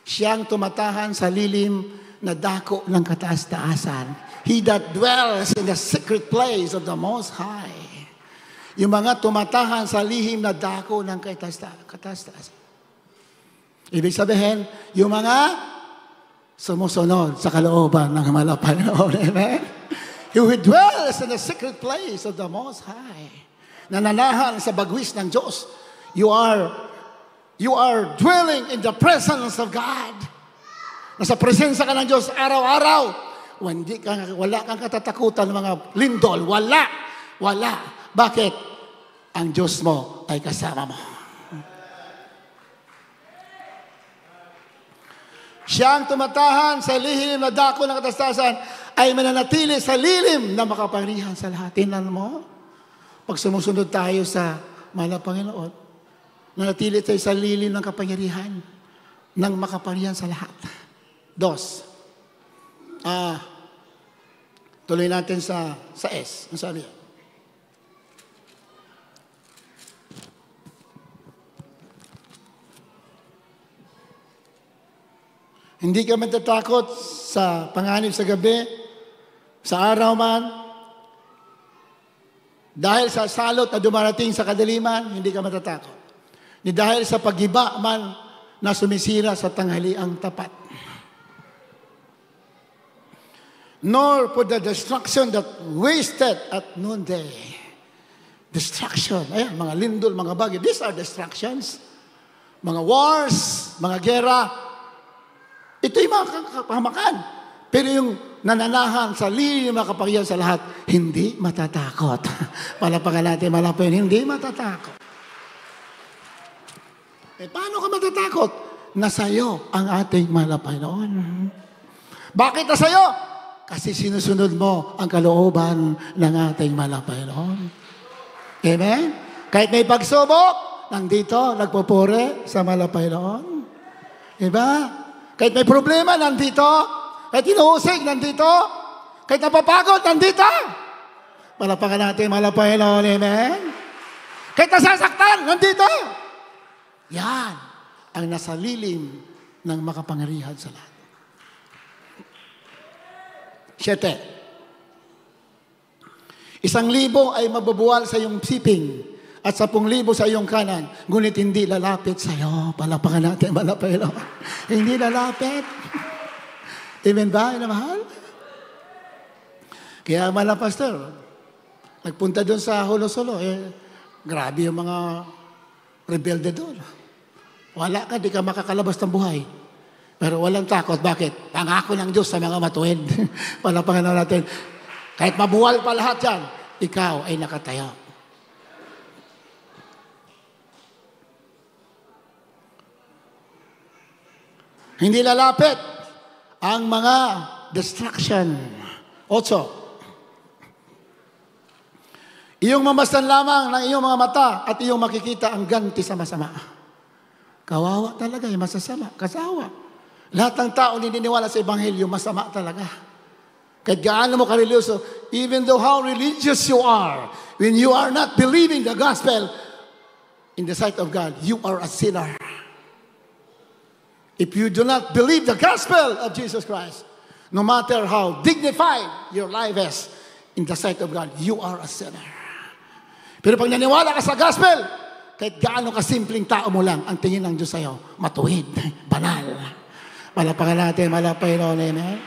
Siyang tumatahan sa lilim na dako ng kataas-taasan. He that dwells in the secret place of the Most High. Yung mga tumatahan sa lihim na dako ng kataas-taasan. Ibig sabihin, yung mga sumusunod sa kalooban ng malapay na Amen? Who dwells in the secret place of the Most High. Nananahan sa bagwis ng Diyos. You are dwelling in the presence of God. Nasa presensya ka ng Diyos araw-araw. Wala kang katatakutan ng mga lindol. Wala. Bakit? Ang Diyos mo ay kasama mo. Siyang tumatahan sa lihim na dako ng katastasan ay mananatili sa lilim na makapangyarihan sa lahat. Tingnan mo, pag sumusunod tayo sa mahal na Panginoon, nanatili tayo sa lilim ng kapangyarihan ng makapangyarihan sa lahat. 2. Tuloy natin sa S. Ang sabi yan? Hindi ka matatakot sa panganib sa gabi, sa araw man, dahil sa salot na dumarating sa kadiliman, hindi ka matatakot. Ni dahil sa paggiba man na sumisira sa tanghaliang tapat. Nor for the destruction that wasted at noonday. Destruction. Ayan, mga lindol, mga bagay. These are distractions. Mga wars, mga gera. Ito yung mga kapahamakan. Pero yung nananahan sa lilim na kapangyarihan sa lahat, hindi matatakot. Palapakan natin, malapin, hindi matatakot. Paano ka matatakot? Nasa'yo ang ating malapay noon. Bakit nasa'yo? Kasi sinusunod mo ang kalooban ng ating malapay noon. Amen? Kahit may pagsubok, nandito, nagpupuri sa malapay noon. Diba? Kahit may problema, nandito. Kahit inuusig, nandito. Kahit napapagod, nandito. Palapakan natin, malapay noon. Amen? Kahit nasasaktan, nandito. Yan ang nasa lilim ng makapangyarihan sa lahat. 7. 1,000 ay mabubuwal sa iyong siping at 10,000 sa iyong kanan, ngunit hindi lalapit sa iyo. Palapakan natin, malapay lang. Hindi lalapit. Amen ba, mahal? Kaya mahal na pastor, nagpunta doon sa Hulosolo, grabe yung mga rebelde doon. Wala ka, di ka makakalabas ng buhay. Pero walang takot. Bakit? Pangako ng Diyos sa mga matuwid. Palapakan natin. Kahit mabuwal pa lahat yan, ikaw ay nakatayo. Hindi lalapit ang mga distraction. 8. Iyong mamasdan lamang ng iyong mga mata at iyong makikita ang ganti sa masama. Kawawa talaga, masasama, kasawa. Lahat ng tao naniniwala sa Ebanghelyo, masama talaga. Kahit gaano mo kareliyoso, even though how religious you are, when you are not believing the gospel, in the sight of God, you are a sinner. If you do not believe the gospel of Jesus Christ, no matter how dignified your life is, in the sight of God, you are a sinner. Pero pag naniwala ka sa gospel, kahit gaano ka simpleng tao mo lang, ang tingin ng Diyos sa'yo, matuwid, banal. Malapakan natin, malapay noon, amen.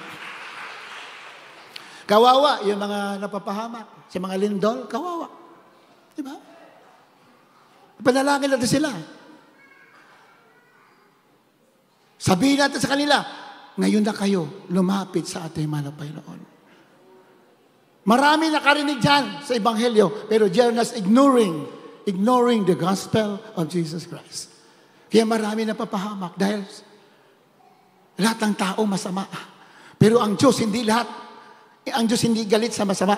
Kawawa, yung mga napapahamak, si mga lindol, kawawa. Diba? Panalangin natin sila. Sabihin natin sa kanila, ngayon na kayo, lumapit sa ating malapay noon. Marami nakarinig dyan sa Ebanghelyo, pero they're just ignoring the gospel of Jesus Christ. Kaya marami napapahamak dahil lahat ng tao masama. Pero ang Diyos hindi lahat. Ang Diyos hindi galit sa masama.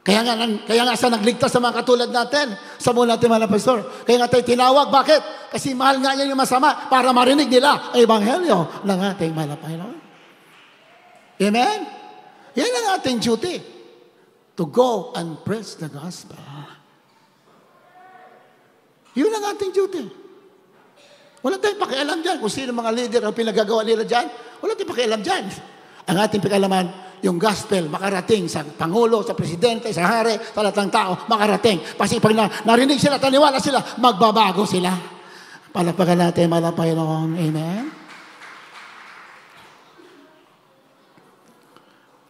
Kaya nga sa nagligtas sa mga katulad natin, sa mula natin mga pastor. Kaya nga tayo tinawag. Bakit? Kasi mahal nga niya yung masama para marinig nila ang Ebanghelyo ng ating malapay noon. Amen? Yan ang ating duty. To go and preach the gospel. Yun ang ating duty. Wala tayong pakialam dyan kung sino mga leader ang pinagagawa nila dyan. Wala tayong pakialam dyan. Ang ating pakialaman, yung gospel makarating sa Pangulo, sa Presidente, sa Hari, sa lahat ng tao, makarating. Kasi pag narinig sila, taniwala sila, magbabago sila. Palakpakan natin, malapay noon. Amen?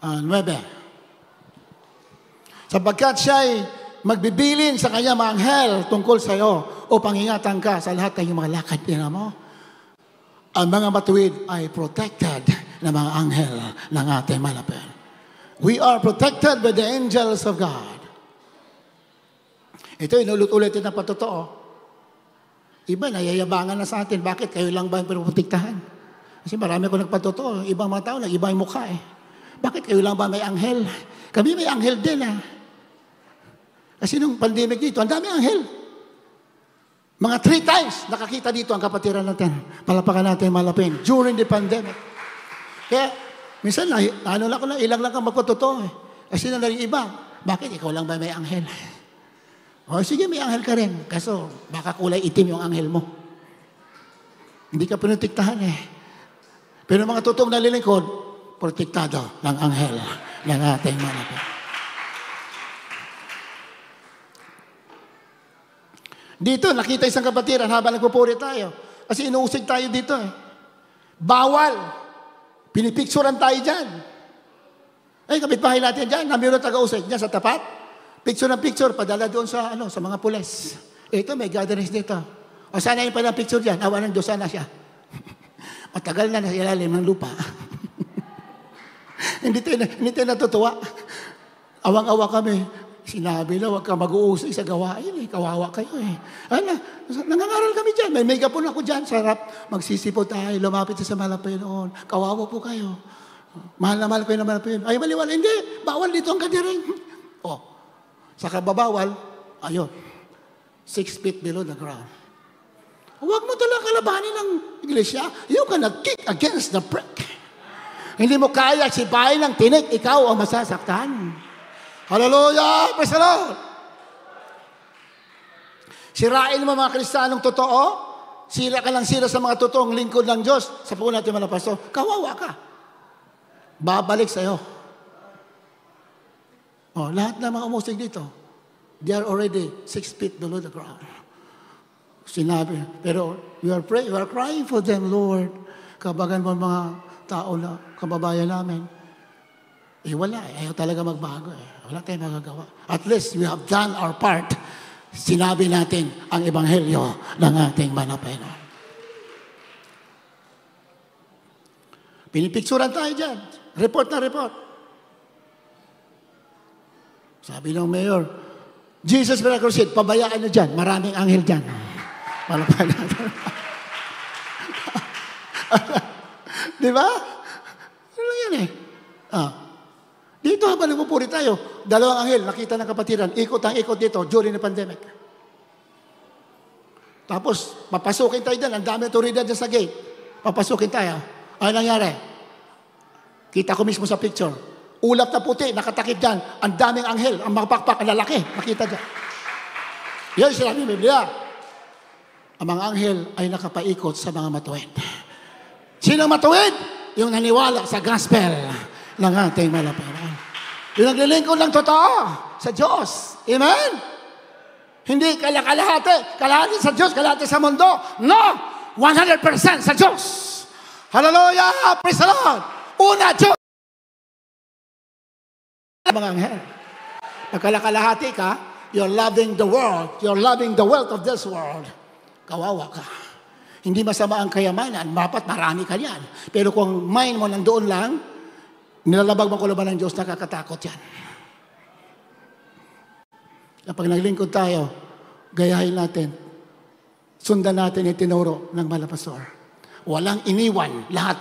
9. Sapagkat siya'y magbibilin sa kanya mga anghel tungkol sa iyo upang ingatan ka sa lahat ng iyong mga lakad. Tingnan mo, ang mga matuwid ay protected ng mga anghel ng ating malapit. We are protected by the angels of God. Ito, inulit-ulitin na patotoo. Iba, nayayabangan na sa atin. Bakit? Kayo lang ba ang pinuprotektahan? Kasi marami ko nagpatotoo. Ibang mga tao, nag-iba yung mukha eh. Bakit kayo lang ba may anghel? Kami may anghel din ah. Kasi nung pandemic dito, ang dami anghel. Mga 3 times nakakita dito ang kapatiran natin. Palapakan natin malapin. During the pandemic. Kaya, minsan, ilang lang kang magpatotoo eh. Kasi na rin iba. Bakit? Ikaw lang ba may anghel? O sige, may anghel ka rin. Kaso, baka kulay itim yung anghel mo. Hindi ka pinutiktahan eh. Pero mga totoong nalilingkod, protektado ng anghel ng ating malapit. Dito, nakita isang kapatiran habang nagpupuri tayo. Kasi inuusig tayo dito eh. Bawal. Pinipicturean tayo dyan. Ay, kapitbahay natin dyan. Namiro taga-usig. Dyan sa tapat. Picture ng picture. Padala doon sa, sa mga pulis. Ito, may gatherings dito. O sana yung palang picture dyan. Awa ng Diyos, sana siya. Matagal na nasa ilalim ng lupa. hindi tayo natutuwa. Awang-awa kami. Sinabi na, huwag ka mag-uusay sa gawain eh. Kawawa kayo eh. Nangangaral kami dyan. May megapon ako dyan. Sarap. Magsisipo tayo. Lumapit sa malapay noon. Kawawa po kayo. Mahal na mahal ko yung malapay. Ay, maliwala. Hindi. Bawal dito ang kadiring. Sa kababawal, ayun. 6 feet below the ground. Huwag mo talaga kalabanin ng iglesia. You cannot kick against the prick. Hindi mo kaya sipahin ng tinik. Ikaw ang masasaktan. Hallelujah! Praise the Lord! Sirain mo mga Kristiyanong totoo, sira ka lang sira sa mga totoong lingkod ng Diyos. Sa po natin mga pastor, kawawa ka. Babalik sa'yo. Lahat ng mga umusig dito, they are already 6 feet below the ground. Sinabi, pero we are crying for them, Lord. Kabagan mo mga tao na kababayan namin. Wala eh. Ayaw talaga magbago eh. Wala tayong magagawa. At least we have done our part. Sinabi natin ang ebanghelyo ng ating malapay noon. Pinipicturan tayo dyan. Report na report. Sabi ng mayor, Jesus Miracrucid, pabayaan nyo dyan. Maraming anghel dyan. Malapay natin. Di ba? Ano lang yan eh. Dito habang nagpupuri tayo, dalawang anghel, nakita ng kapatiran, ikot ang ikot dito during the pandemic. Tapos, papasukin tayo dyan, ang dami otoridad dyan sa gate. Papasukin tayo. Ano nangyari? Kita ko mismo sa picture. Ulap na puti, nakatakip dyan. Ang daming anghel, ang mga pakpak, ang lalaki. Nakita dyan. Yan sinabi ng Biblia. Ang mga anghel ay nakapaikot sa mga matuwid. Sino matuwid? Yung naniwala sa gospel ng ating malapitan. Yung naglilingkod ng totoo sa Diyos. Amen? Hindi kalahati. Kalahati sa Diyos, kalahati sa mundo. No! 100% sa Diyos. Hallelujah! Praise the Lord! Una, Diyos! Mga anghel. Pagkalakalahati ka, you're loving the world. You're loving the wealth of this world. Kawawa ka. Hindi masama ang kayamanan. Dapat marami ka yan. Pero kung mind mo nandoon lang, nilalabag mo kuluban ng Diyos, nakakatakot yan. Kapag naglingkod tayo, gayahin natin. Sundan natin itinuro ng malapastor. Walang iniwan lahat.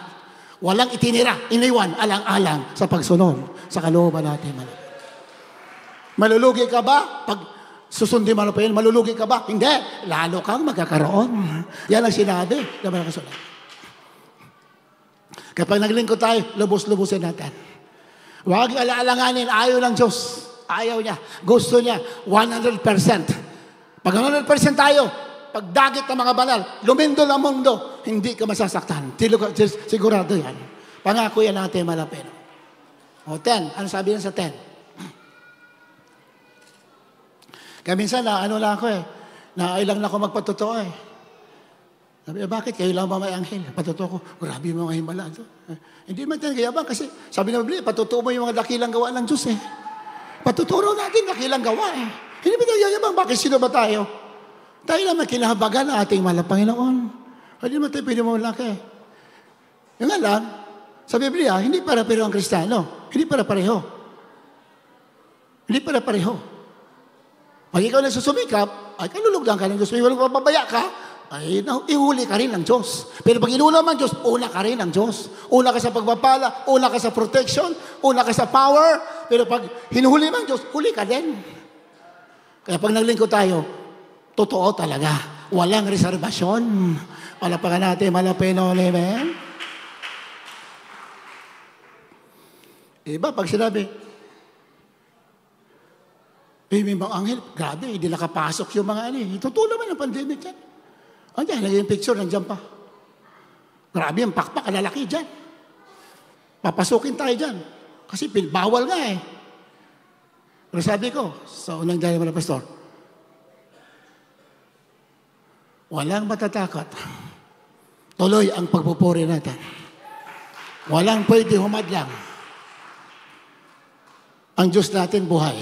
Walang itinira, iniwan, alang-alang sa pagsunod sa kalooban natin. Malulugi ka ba? Pag susundin mo pa yun, malulugi ka ba? Hindi. Lalo kang magkakaroon. Yan ang sinabi ng mga kasulat. Kapag naglingkod tayo, lubos-lubusin natin. Huwag alaalanganin, ayaw ng Diyos. Ayaw niya. Gusto niya, 100%. Pag 100% tayo, pagdagit ng mga banal, lumindol ang mundo, hindi ka masasaktan. Sigurado yan. Pangako yan natin malapit. O 10, ano sabi yan sa 10? Kaya minsan ano lang ako nailang na ako magpatotoo Sabi, bakit kayo lang ba may anghel? Patotoo ko, grabe yung mga himala. Hindi man tayo kayabang kasi sabi na Biblia, patotoo mo yung mga dakilang gawa ng Diyos Patuturo natin dakilang gawa Hindi ba tayo yayabang? Bakit sino ba tayo? Tayo naman kinahabagan ng ating mahal na Panginoon. Hindi naman tayo pwede mo laki. Yung nga lang, sa Biblia, hindi para-pareho ang Kristiyano. Hindi para-pareho. Hindi para-pareho. Pag ikaw na susumikap, ay kalulugdan ka ng Diyos. Pag walang mapabaya ka, ay ihuli ka rin ng Diyos. Pero pag inulam ang Diyos, una ka rin ng Diyos. Una ka sa pagpapala, una ka sa protection, una ka sa power. Pero pag hinuhuli mo ang Diyos, huli ka din. Kaya pag naglingkod tayo, totoo talaga. Walang reservasyon. Palapakan natin, malapino, amen? Iba, pag sinabi, may mga anghel, grabe, hindi nakapasok yung mga Totoo naman ang pandemic yan. Andiyan, naging picture, nandiyan pa. Grabe ang pakpak, ang lalaki dyan. Papasukin tayo dyan. Kasi bawal nga Pero sabi ko, sa unang dahil mga pastor, walang matatakot. Tuloy ang pagpupuri natin. Walang pwede humadlang. Ang Diyos natin buhay.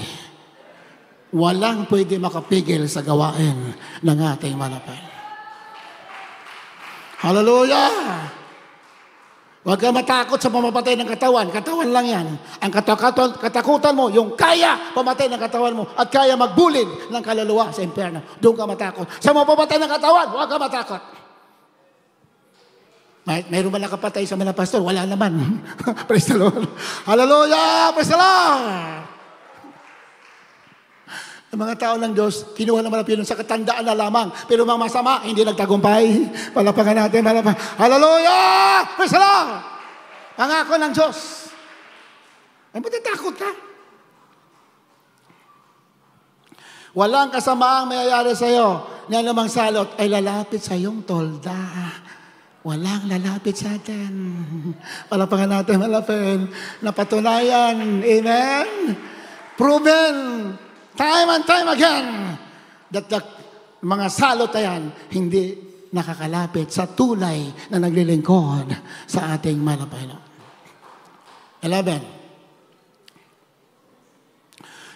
Walang pwede makapigil sa gawain ng ating manapal. Hallelujah! Huwag ka matakot sa pamapatay ng katawan. Katawan lang yan. Ang katakutan mo, yung kaya pamatay ng katawan mo at kaya magbulid ng kaluluwa sa impyerno. Doon ka matakot. Sa mapapatay ng katawan, huwag ka matakot. Mayroon ba nakapatay sa mga pastor? Wala naman. Praise the Lord. Hallelujah! Praise the Lord! Ang mga tao ng Diyos, kinuha naman ang pinun sa katandaan na lamang. Pero mga masama, hindi nagtagumpay. Palapakan natin, palapakan. Hallelujah! Praise the Lord! Pangako ng Diyos. Ay, matatakot ka. Walang kasamaang mayayari sa'yo na namang salot ay lalapit sa iyong tolda. Walang lalapit sa atin. Palapakan natin, malapin. Napatunayan. Amen? Proven. Time and time again. That the mga salot ayan, hindi nakakalapit sa tulay na naglilingkod sa ating malapay. 11.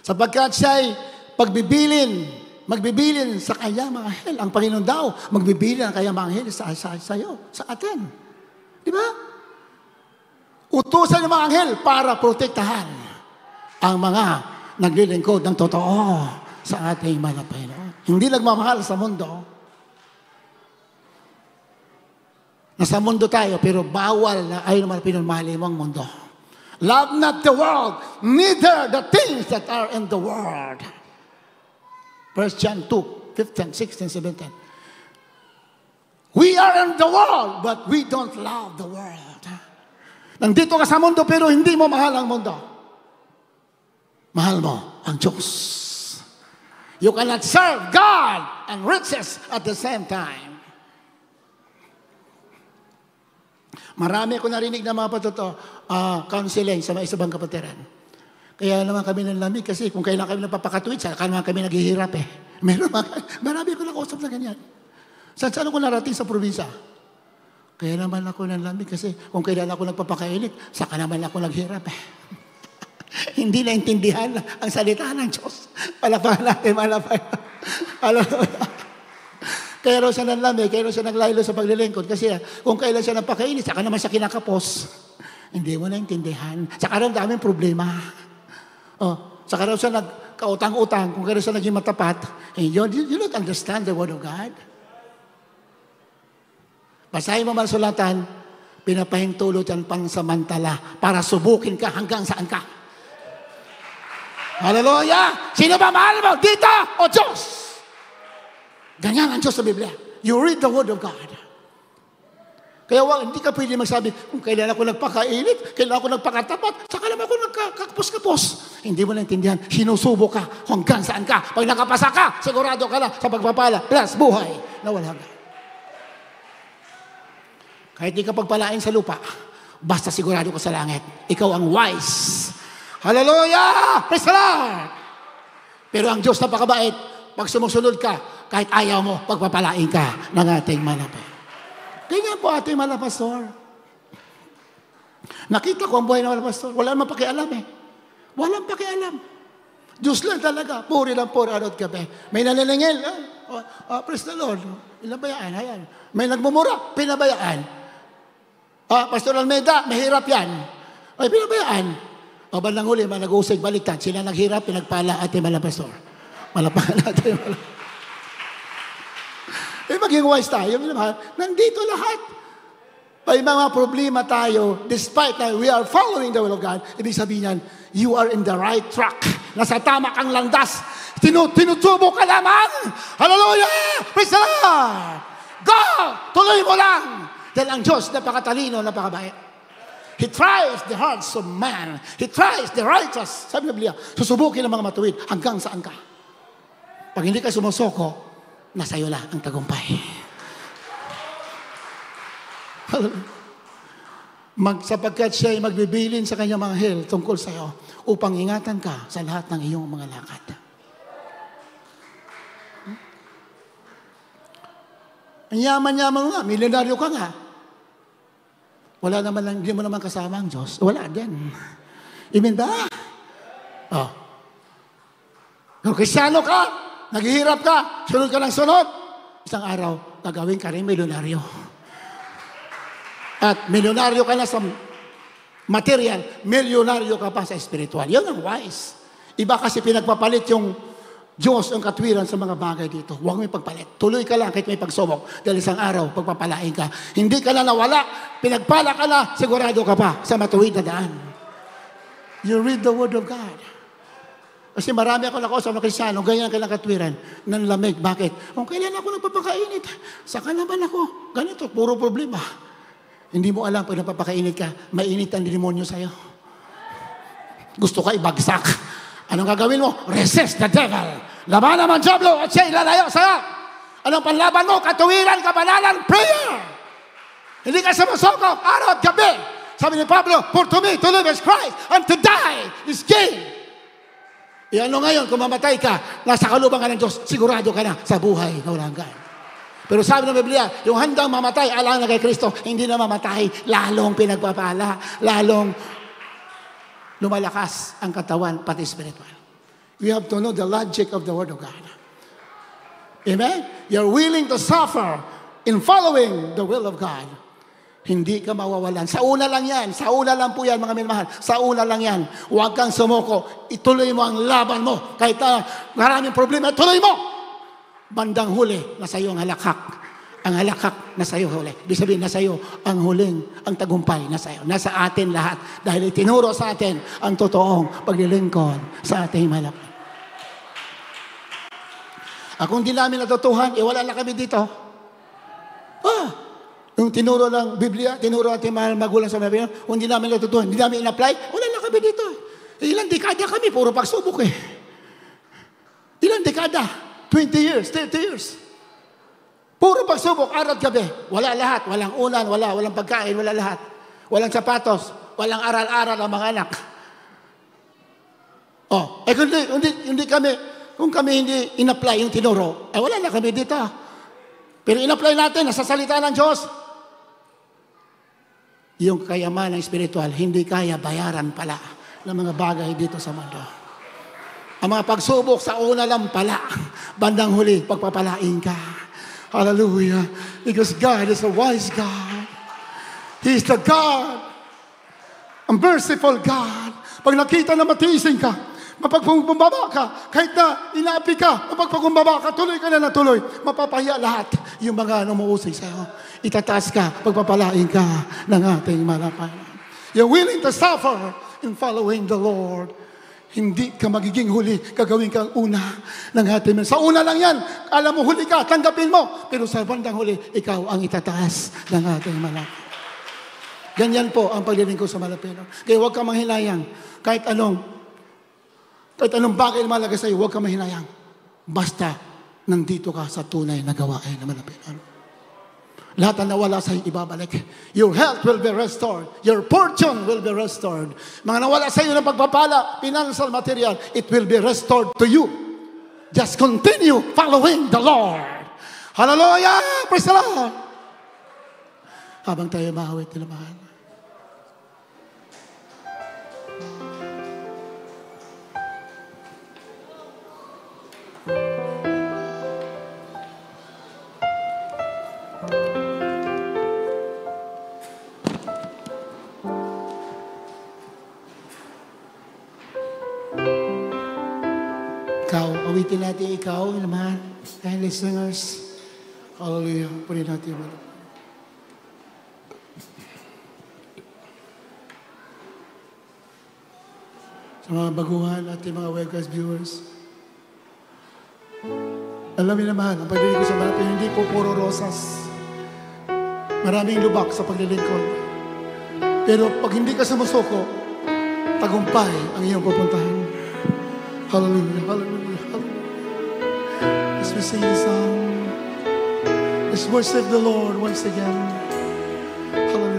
Sapagkat siya'y magbibilin sa kanya mga anghel. Ang Panginoon daw, magbibilin ang kanya mga anghel sa iyo, sa atin. Di ba? Utusan ng mga anghel para protektahan ang mga naglilingkod ng totoo sa ating mga Panginoon. Hindi nagmamahal sa mundo. Nasa mundo tayo, pero bawal na ayaw naman pinamahali mo ang mundo. Love not the world, neither the things that are in the world. 1 John 2, 15, 16, 17. We are in the world, but we don't love the world. Nandito ka sa mundo, pero hindi mo mahal ang mundo. Mahal mo ang Diyos. You cannot serve God and riches at the same time. Marami ko narinig na mga patuto, counseling sa mga isabang kapatiran. Kaya naman kami nanlamig kasi kung kailan kami napapakatwid, saka naman kami naghihirap eh. Marami ko nakausap na ganyan. Saan ako narating sa probinsya? Kaya naman ako nanlamig kasi kung kailan ako nagpapakainit, saka naman ako naghirap eh. Hindi naintindihan ang salita ng Diyos. Palapahan natin, Kaya raw siya nanlamig, kaya raw siya naglaylo sa paglilingkod. Kasi kung kailan siya napakainit, saka naman siya kinakapos. Hindi mo naintindihan. Saka raw daming problema. Saka raw siya nagkautang-utang, kung kailan siya naging matapat. You don't understand the Word of God. Basahin mo masulatan, pinapahintulot yan pansamantala para subukin ka hanggang saan ka. Hallelujah! Sino ba mahal mo? Dito o Diyos? Ganyan ang Diyos sa Biblia. You read the Word of God. Kaya hindi ka pwede magsabi, kung kailan ako nagpakainit, kailan ako nagpakatapat, saka naman ako nagkakapos-kapos. Hindi mo naintindihan, sinusubo ka hanggang saan ka. Pag nakapasa ka, sigurado ka na sa pagpapala, plus buhay na walang hanggan. Kahit di ka pagpalain sa lupa, basta sigurado ka sa langit. Ikaw ang wise. Hallelujah! Praise the Lord! Pero ang Diyos napakabait. Pag sumusunod ka, kahit ayaw mo, pagpapalain ka ng ating malapit. Ganyan po ating malapastor. Nakita ko ang buhay ng malapastor. Wala naman pakialam eh. Walang pakialam. Diyos lang talaga. Puri lang puri araw at gabi. May naniningil. Praise the Lord. Pinabayaan. Ayan. May nagmumura. Pinabayaan. Pastor Almeida, mahirap yan. Ay, pinabayaan. Bandang huli, nag-uusig baliktad. Sila naghirap, pinagpala ating malapastor. Malapahan natin. Maging wise tayo. Nandito lahat. May mga problema tayo, despite na we are following the will of God, ibig sabihin yan, you are in the right track. Nasa tama kang landas. Tinutubo ka lamang. Hallelujah! Praise the Lord! Go! Tuloy mo lang. Dahil ang Diyos, napakatalino, napakabait. He tries the hearts of man. He tries the righteous. Sabi ng Biblia, susubukin ang mga matuwid hanggang saan ka. Pag hindi ka sumusoko, nasa iyo lang ang tagumpay. Sapagkat siya ay magbibilin sa kanyang mga anghel tungkol sa iyo upang ingatan ka sa lahat ng iyong mga lakad. Ang yaman-yaman nga, milyonaryo ka nga. Wala naman lang, hindi mo naman kasama ang Diyos. Wala din. Amen ba? Kung Kristyano ka, naghihirap ka, sunod ka ng sunod, isang araw, gagawin ka rin milyonaryo. At milyonaryo ka na sa material, milyonaryo ka pa sa spiritual. Yun ang wise. Iba kasi pinagpapalit yung Diyos ang katwiran sa mga bagay dito. Huwag mo ipagpalit. Tuloy ka lang kahit may pagsubok. Dahil isang araw, pagpapalain ka. Hindi ka na nawala. Pinagpala ka na, sigurado ka pa sa matuwid na daan. You read the Word of God. Kasi marami ako nakausap ng Kristyano, ganyan ka lang katwiran, ng lamig. Bakit? Kung kailan ako nagpapakainit, saka naman ako. Ganito, puro problema. Hindi mo alam pag nagpapakainit ka, mainit ang demonyo sa'yo. Gusto ka ibagsak. Anong gagawin mo? Resist the devil. Laban naman Diablo at siya ilalayo sa'yo. Anong panlaban mo? Katuwiran, kabanalan, prayer. Hindi ka sumusoko, araw at gabi. Sabi ni Pablo, for to me to live is Christ, and to die is gain. Ano ngayon, kung mamatay ka, nasa kalubangan ng Diyos, sigurado ka na sa buhay na walang hanggan. Pero sabi ng Biblia, yung handang mamatay, alang na kay Kristo, hindi na mamatay, lalong pinagpapala, lalong lumalakas ang katawan, pati spiritual. We have to know the logic of the Word of God. Amen? You're willing to suffer in following the will of God. Hindi ka mawawalan. Sa una lang yan. Sa una lang po yan, mga minamahal. Sa una lang yan. Huwag kang sumuko. Ituloy mo ang laban mo. Kahit maraming problema, ituloy mo. Bandang huli, nasa iyo ang halakhak. Ang halakak nasa iyo huli. Ibig sabihin, nasa iyo ang huling, ang tagumpay nasa iyo. Nasa atin lahat. Dahil itinuro sa atin ang totoong paglilingkod sa ating malak. Kung hindi namin natutuhan, wala na kami dito. Yung tinuro ng Biblia, tinuro natin mahal magulang sa Biblia, kung hindi namin natutuhan, hindi namin in-apply, wala na kami dito. Ilang dekada kami, puro pagsubok eh. Ilang dekada? 20 years, 30 years. Puro pagsubok, araw at gabi. Wala lahat, walang unan, walang pagkain, wala lahat. Walang sapatos, walang aral-aral ang mga anak. Kung kami hindi in-apply yung tinuro, wala na kami dito. Pero in-apply natin, nasa salita ng Diyos. Yung kayamanan spiritual, hindi kaya bayaran pala ng mga bagay dito sa mundo. Ang mga pagsubok sa una lang pala, bandang huli, pagpapalain ka. Hallelujah. Because God is a wise God. He is the God, a merciful God. Pag nakita na matiising ka, mapagpumbaba ka, kahit na inaapi ka, mapagpumbaba ka, tuloy ka na natuloy, mapapahiya lahat yung mga numuusig sa'yo. Itataas ka, pagpapalain ka ng ating malapanan. You're willing to suffer in following the Lord. Hindi ka magiging huli, gagawin kang una ng ating. Sa una lang yan, alam mo huli ka, tanggapin mo. Pero sa bandang huli, ikaw ang itataas ng ating malapanan. Ganyan po ang paglilingkod sa malapino. Kaya huwag ka manghinayang. Kahit anong bagay na malaga sa iyo, huwag ka mahinayang. Basta nandito ka sa tunay na gawain na malapitan. Lahat na nawala sa iyo, ibabalik. Your health will be restored. Your fortune will be restored. Mga nawala sa iyo ng pagpapala, financial material, it will be restored to you. Just continue following the Lord. Hallelujah! Praise the Lord! Habang tayo mahawit, tinamahan. Awitin natin ikaw, naman, and listeners. Hallelujah. Punin natin yung sa mga baguhan at yung mga webcast viewers. Alam niyo naman, ang paglilingkod sa mga hindi po puro rosas. Maraming lubak sa paglilingkod. Pero pag hindi ka sumusuko, tagumpay ang iyong pupuntahan. Hallelujah, hallelujah, hallelujah. As we sing the song, let's worship the Lord once again. Hallelujah.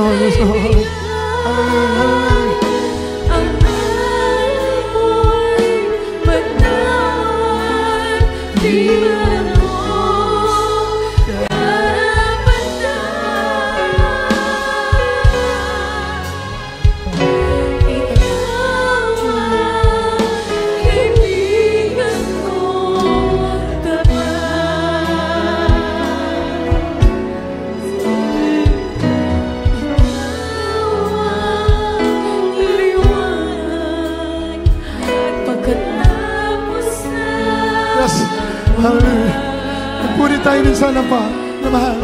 Lord, yes, Lord. Hallelujah. Hallelujah. Nagpuri tayo minsan ng mahal.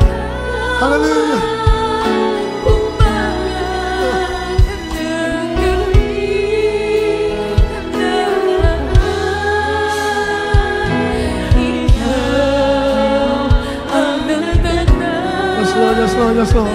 Hallelujah. Yes, Lord, yes, Lord, yes, Lord.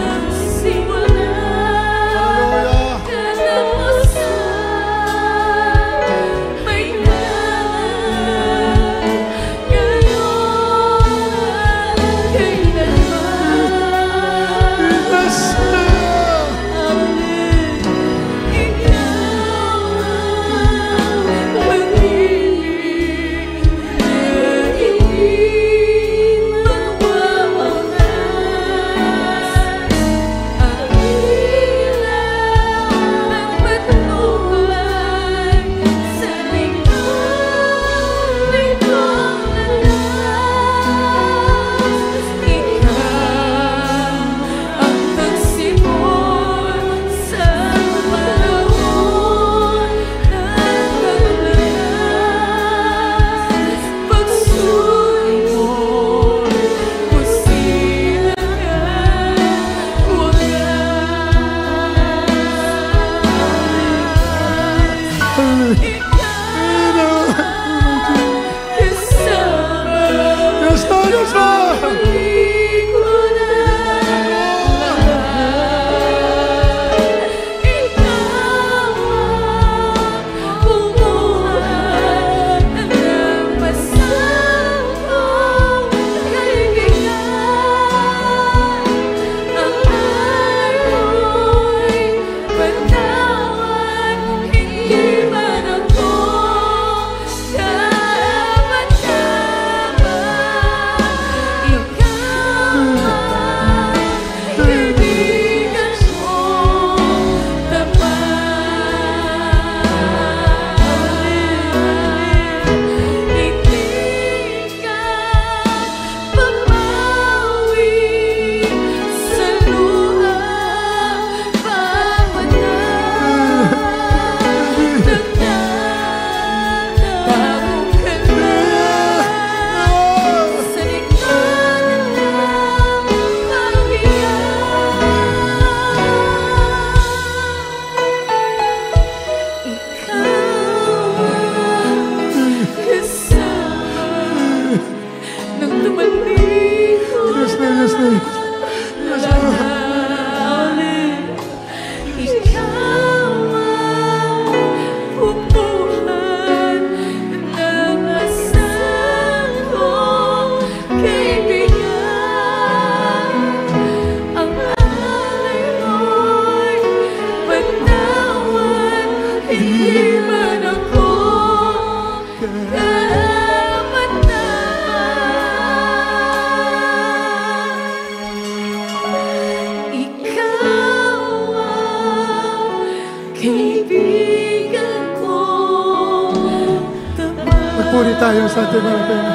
Magpuri tayo sa ating mga pena.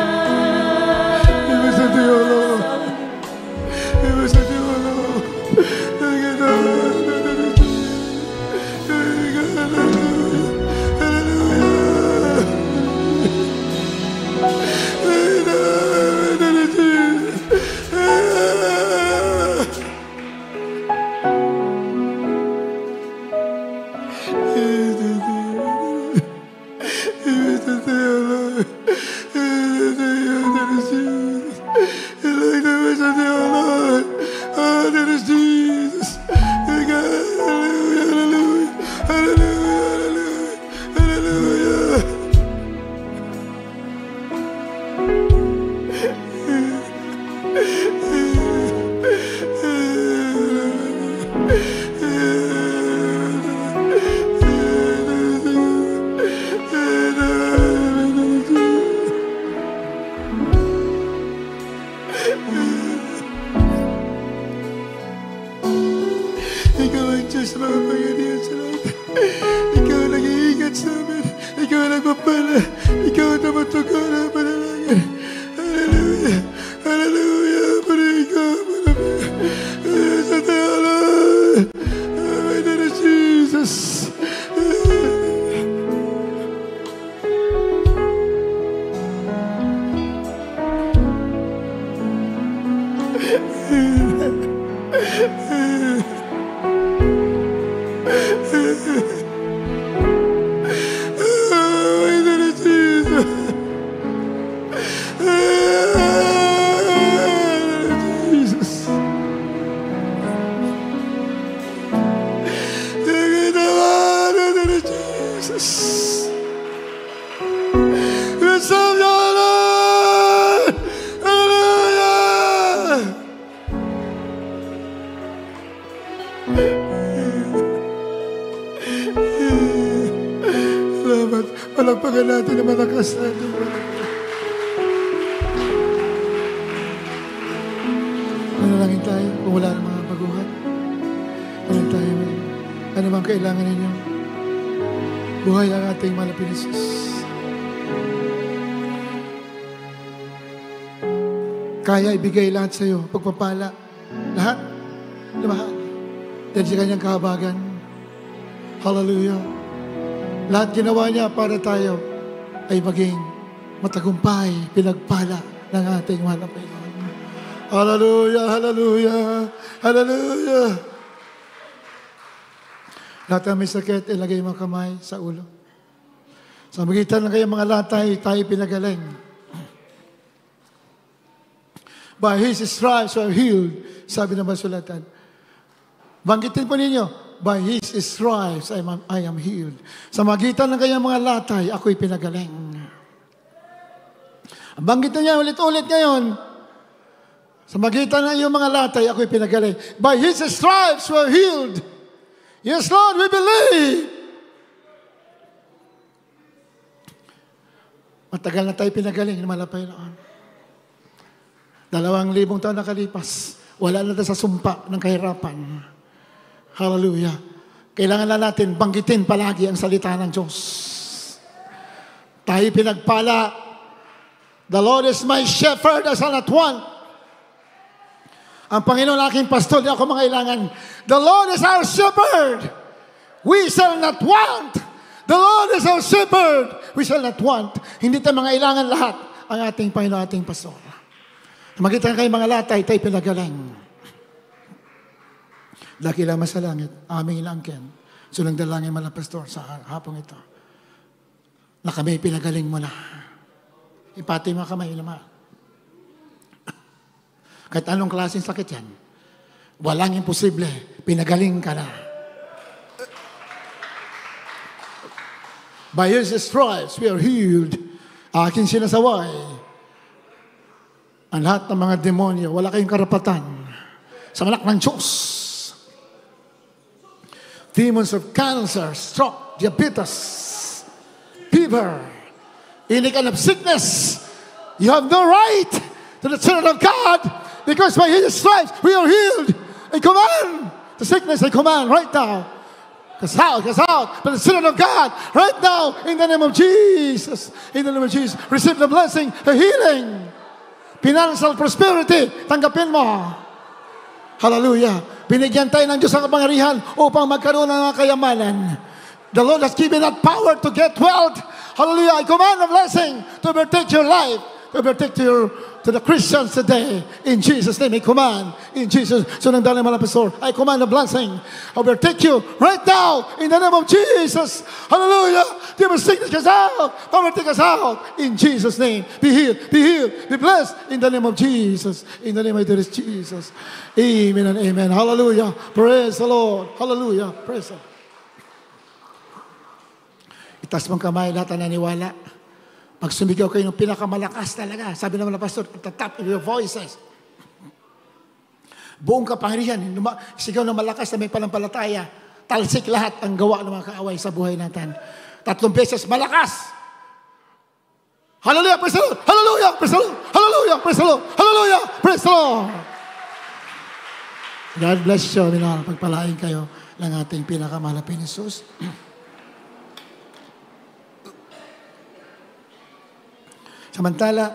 Ibig sa Diyo, Lord. Ibig sa Diyo, Lord. nagpapala. Ikaw na matugaw na panalangin. Hallelujah. Hallelujah. Para ikaw. Sa tala. Amen na Jesus. Palagpagan natin na malakas natin. Manalangin tayo kung wala ng mga baguhan. Manalangin tayo. Ano bang kailangan ninyo? Buhay ang ating mahal na Pilisos. Kaya ibigay lahat sa iyo. Pagpapala. Lahat. Lahat. Dahil sa kanyang kahabagan. Hallelujah. Lahat ginawa niya para tayo ay maging matagumpay, pinagpala ng ating mahal na Panginoon. Hallelujah, hallelujah, hallelujah. Lahat ng may sakit, ilagay mga kamay sa ulo. Sa magitan ng kayong mga latay, tayo pinagaling. By His stripes we are healed, sabi ng masulatan. Banggitin po ninyo, by His stripes, I am healed. Sa magitan ng kanyang mga latay, ako'y pinagaling. Banggitan niya ulit-ulit ngayon, sa magitan ng iyong mga latay, ako'y pinagaling. By His stripes, we are healed. Yes, Lord, we believe. Matagal na tayo pinagaling, malapay noon. 2,000 taon nakalipas, wala na tayo sa sumpa ng kahirapan. Hallelujah. Kailangan na natin banggitin palagi ang salita ng Diyos. Tayo pinagpala. The Lord is my shepherd, I shall not want. Ang Panginoon aking pastor, di ako mangailangan. The Lord is our shepherd. We shall not want. The Lord is our shepherd. We shall not want. Hindi tayo mangailangan lahat ang ating Panginoon, ating pastor. Magitan kayo mga latay, tayo pinagaling. Dakila sa langit, aming inaangkin. Sunang dalangin mga pastor sa hapong ito. Na kami pinagaling mo na. Ipati mo kamay naman. Kahit anong klaseng sakit yan, walang imposible, pinagaling ka na. By His stripes, we are healed. Aking sinasaway. Ang lahat ng mga demonyo, wala kayong karapatan sa anak ng Diyos. Demons of cancer, stroke, diabetes, fever, any kind of sickness. You have no right to the children of God because by His stripes we are healed. I command the sickness, I command right now. Cast out, by the children of God right now in the name of Jesus. In the name of Jesus, receive the blessing, the healing, financial prosperity. Tanggapin mo. Hallelujah. Binigyan tayo ng Diyos ang kapangyarihan upang magkaroon ng mga kayamanan. The Lord has given us power to get wealth. Hallelujah. I command a blessing to overtake your life, to overtake to the Christians today. In Jesus' name, I command. In Jesus' name, I command a blessing. Overtake you right now in the name of Jesus. Hallelujah. Demon sickness us out. Power take us out. In Jesus' name. Be healed, be healed, be blessed in the name of Jesus. In the name of Jesus. Amen and amen. Hallelujah. Praise the Lord. Hallelujah. Praise the Lord. Itas mong kamay, lahat na naniwala. Pag sumigaw kayo ng pinakamalakas talaga, sabi naman ng pastor, at the top of your voices. Buong kapangyarihan, sigaw ng malakas na may panampalataya, talsik lahat ang gawa ng mga kaaway sa buhay natin. 3 beses, malakas! Hallelujah, praise the Lord! Hallelujah, praise the Lord! Hallelujah, praise the Lord! Hallelujah, praise the Lord! God bless you, minahal. Pagpalain kayo ng ating pinakamahal na Jesus. Samantala,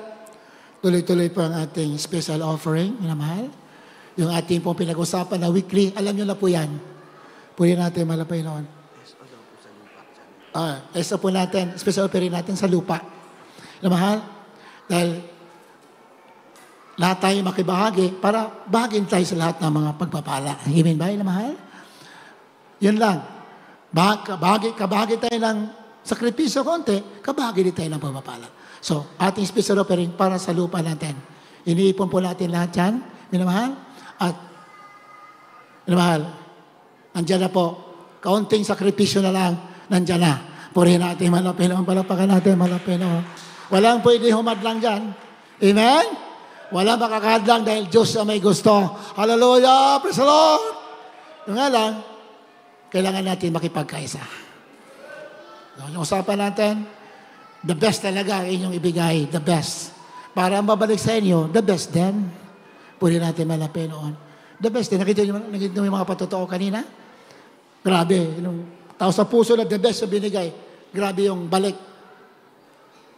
tuloy-tuloy po ang ating special offering, minamahal. Yung ating pong pinag-usapan na weekly, alam nyo na po yan. Purihin natin, malapay noon. Isa po natin, special offering natin sa lupa. Minamahal, dahil lahat tayo makibahagi para bahagin tayo sa lahat ng mga pagpapala. Amen ba, minamahal? Yun lang. Kabahagi tayo ng sakripisyo konti, kabahagi din tayo ng pagpapala. So, ating special offering para sa lupa natin. Iniipon po natin lahat yan, minamahal. At, minamahal, nandyan na po, kaunting sakripisyo na lang, nandyan na. Purihin natin, malapin naman, palapakan natin, malapin naman. Walang pwede humadlang dyan. Amen? Walang makakadlang dahil Diyos ang may gusto. Hallelujah! Praise the Lord! Yung nga lang, kailangan natin makipagkaisa. Yung usapan natin, the best talaga ang inyong ibigay, the best. Para mabalik sa inyo, the best din. Pwede natin malapin noon. The best din. Nakita nyo yung mga patotoo kanina? Grabe. Yung tao sa puso na the best na binigay. Grabe yung balik.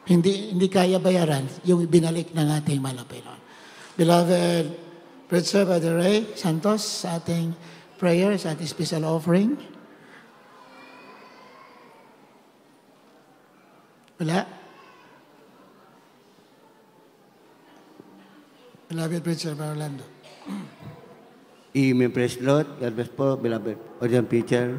Hindi kaya bayaran yung binalik ng ating malapin noon. Beloved, Preacher Brother Ray Santos, sa ating prayer, sa ating special offering. Wala? Beloved Preacher Brother Orlando. Amen, praise the Lord. God bless po, beloved audience preacher.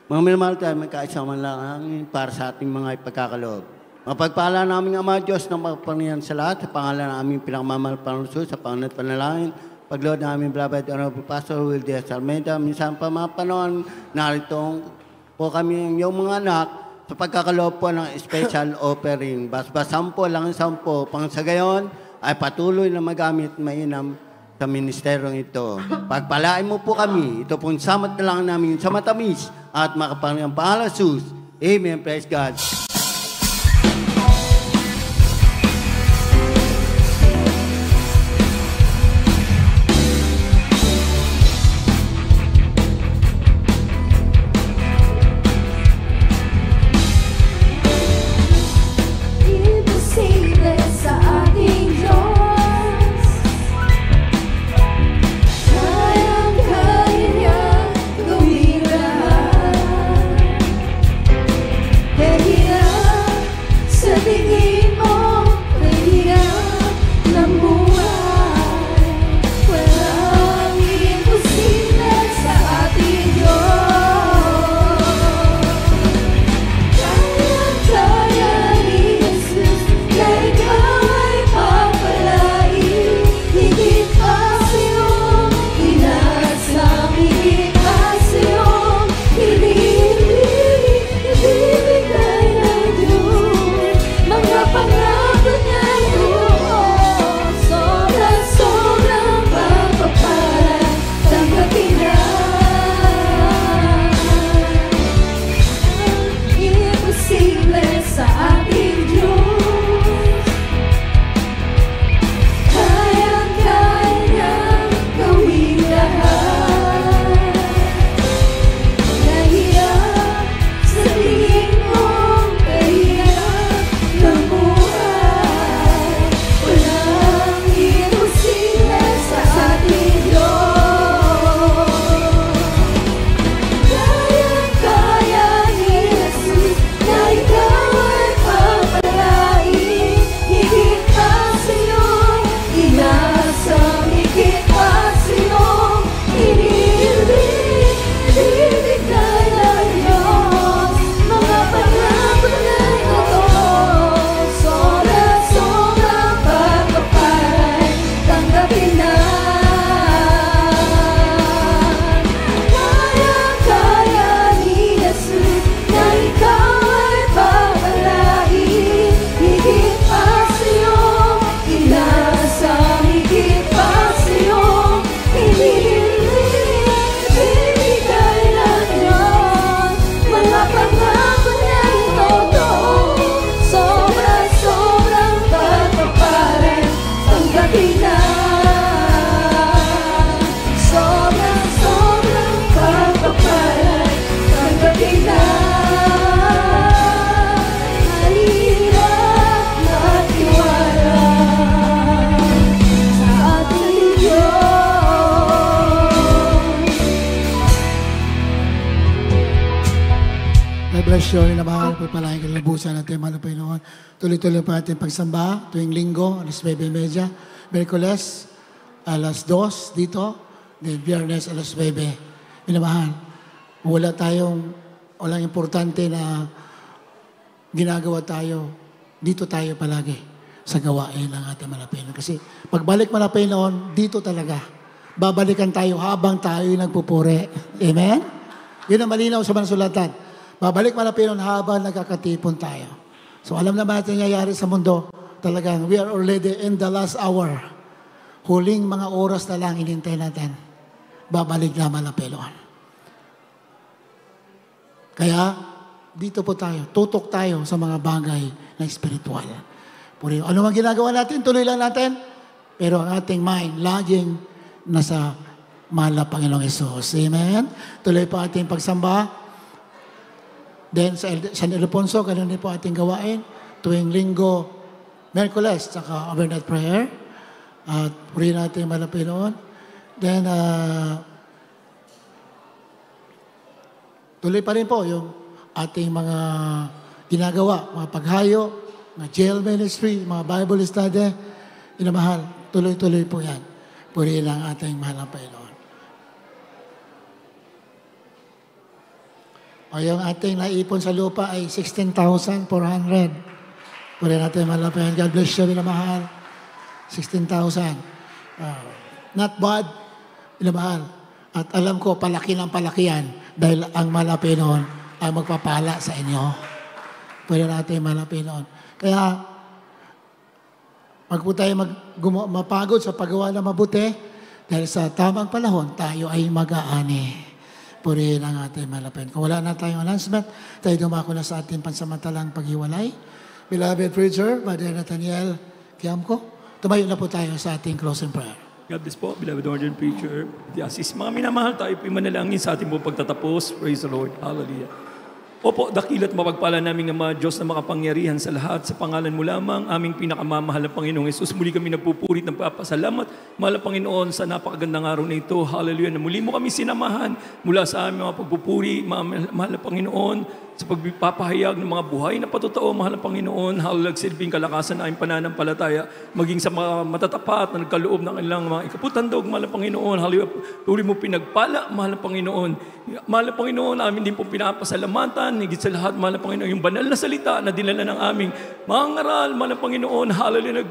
Mga minamahal tayo, may kaisama lang para sa ating mga ipagkakaloob. Mapagpala namin Ama Diyos ng magpangyan sa lahat, sa pangalan ng aming pinakamamahal Panginoon, sa pangalan at panalangin, paglood ng aming beloved Honorable Pastor Will Diaz Almeida, minsan pa mga panahon, narito po kami yung mga anak, sa pagkakaloob po ng special offering. Basbasan po lang ang 10, pang sa gayon ay patuloy na magamit mainam sa ministeryong ito. Pagpalain mo po kami, ito pong samat na lang namin sa matamis at makapangyang pangalan Jesus. Amen. Praise God. Imposible sa ating Diyos, kayang-kaya niya gawin lahat. Kaya you, minamahal. Pagpalain ka labusan natin, mahal na Panginoon. Tuloy-tuloy pa natin pagsamba tuwing linggo, alas 9:30. Merkules, alas 2 dito. Then Biyernes, alas 9. Minamahal, walang importante na ginagawa tayo. Dito tayo palagi sa gawain ng ating Panginoon. Kasi pagbalik Panginoon, dito talaga. Babalikan tayo habang tayo nagpupuri. Amen? Yun ang malinaw sa mansulatan. Babalik Panginoon habang nagkakatipon tayo. So alam naman natin nangyayari sa mundo. Talagang we are already in the last hour. Huling mga oras na lang inintay natin. Babalik naman ang Panginoon. Kaya dito po tayo. Tutok tayo sa mga bagay na espiritual. Puri, ano man ginagawa natin, tuloy lang natin. Pero ang ating mind, laging nasa mahal na Panginoong Yesus. Amen? Tuloy po ating pagsamba. Then sa San Ildefonso, ganun din po ating gawain. Tuwing linggo, Merkules, saka overnight prayer. At purihin natin mahal na Panginoon. Then, tuloy pa rin po yung ating mga ginagawa, mga paghayo, mga jail ministry, mga Bible study. Inamahal, tuloy-tuloy po yan. Purihin ang ating mahal na Panginoon. O yung ating naipon sa lupa ay 16,400. Purihin natin mahal na Panginoon. God bless you, minamahal. 16,000. Not bad, minamahal. At alam ko, palaki ng palaki yan dahil ang mahal na Panginoon ay magpapala sa inyo. Purihin natin mahal na Panginoon. Kaya, wag po tayo mapagod sa paggawa na mabuti dahil sa tamang panahon, tayo ay mag-aani. Purihin ang ating malapin. Kung wala na tayong announcement, tayo dumako na sa ating pansamantalang paghiwalay. Beloved preacher, Brother Nathaniel Kiamko, tumayo na po tayo sa ating closing prayer. God bless po, beloved ordained preacher. The assist, mga minamahal, tayo po manalangin sa ating pong pagtatapos. Praise the Lord. Hallelujah. Opo, dakilat mapagpala namin Ama Diyos na makapangyarihan sa lahat. Sa pangalan mo lamang, aming pinakamamahal na Panginoong Yesus. Muli kami nagpupurit ng papasalamat. Mahal na Panginoon, sa napakagandang araw na ito. Hallelujah. Na muli mo kami sinamahan mula sa aming mga pagpupuri. Mahal na Panginoon, sa pagpapahayag ng mga buhay na patotoo, mahal na Panginoon, halalag silbing kalakasan na aming pananampalataya, maging sa mga matatapat na nagkaloob ng kanilang mga ikaputandog, mahal na Panginoon, hallelujah, tuli mo pinagpala, mahal na Panginoon. Mahal na Panginoon, amin din po pinapasalamatan, higit sa lahat, mahal na Panginoon, yung banal na salita na dinala ng aming mga ngaral, mahal na Panginoon, hallelujah,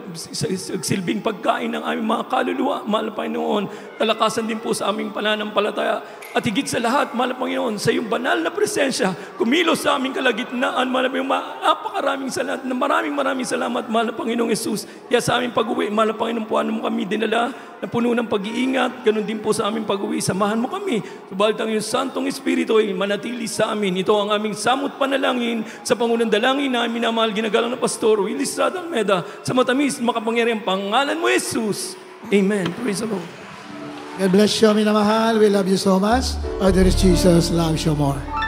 nagsilbing pagkain ng aming mga kaluluwa, mahal na Panginoon, kalakasan din po sa aming pananampalataya, at higit sa lahat, mahal na Panginoon, sa iyong banal na presensya, kumilos sa aming kalagitnaan, mahal na Panginoon, napakaraming salamat, na maraming salamat, mahal na Panginoong Yesus. Kaya sa aming pag-uwi, mahal na Panginoon, po, ano mo kami dinala, na puno ng pag-iingat, ganun din po sa aming pag-uwi, samahan mo kami. Subalit ang iyong Santong Espiritu ay manatili sa amin. Ito ang aming samot panalangin sa pangunang dalangin na aming minamahal ginagalang na Pastor Willis Rada Almeda, sa matamis, makapangyarihan pangalan mo, Jesus. Amen. Praise the Lord. God bless you, minamahal. We love you so much. Our dear Jesus loves you more.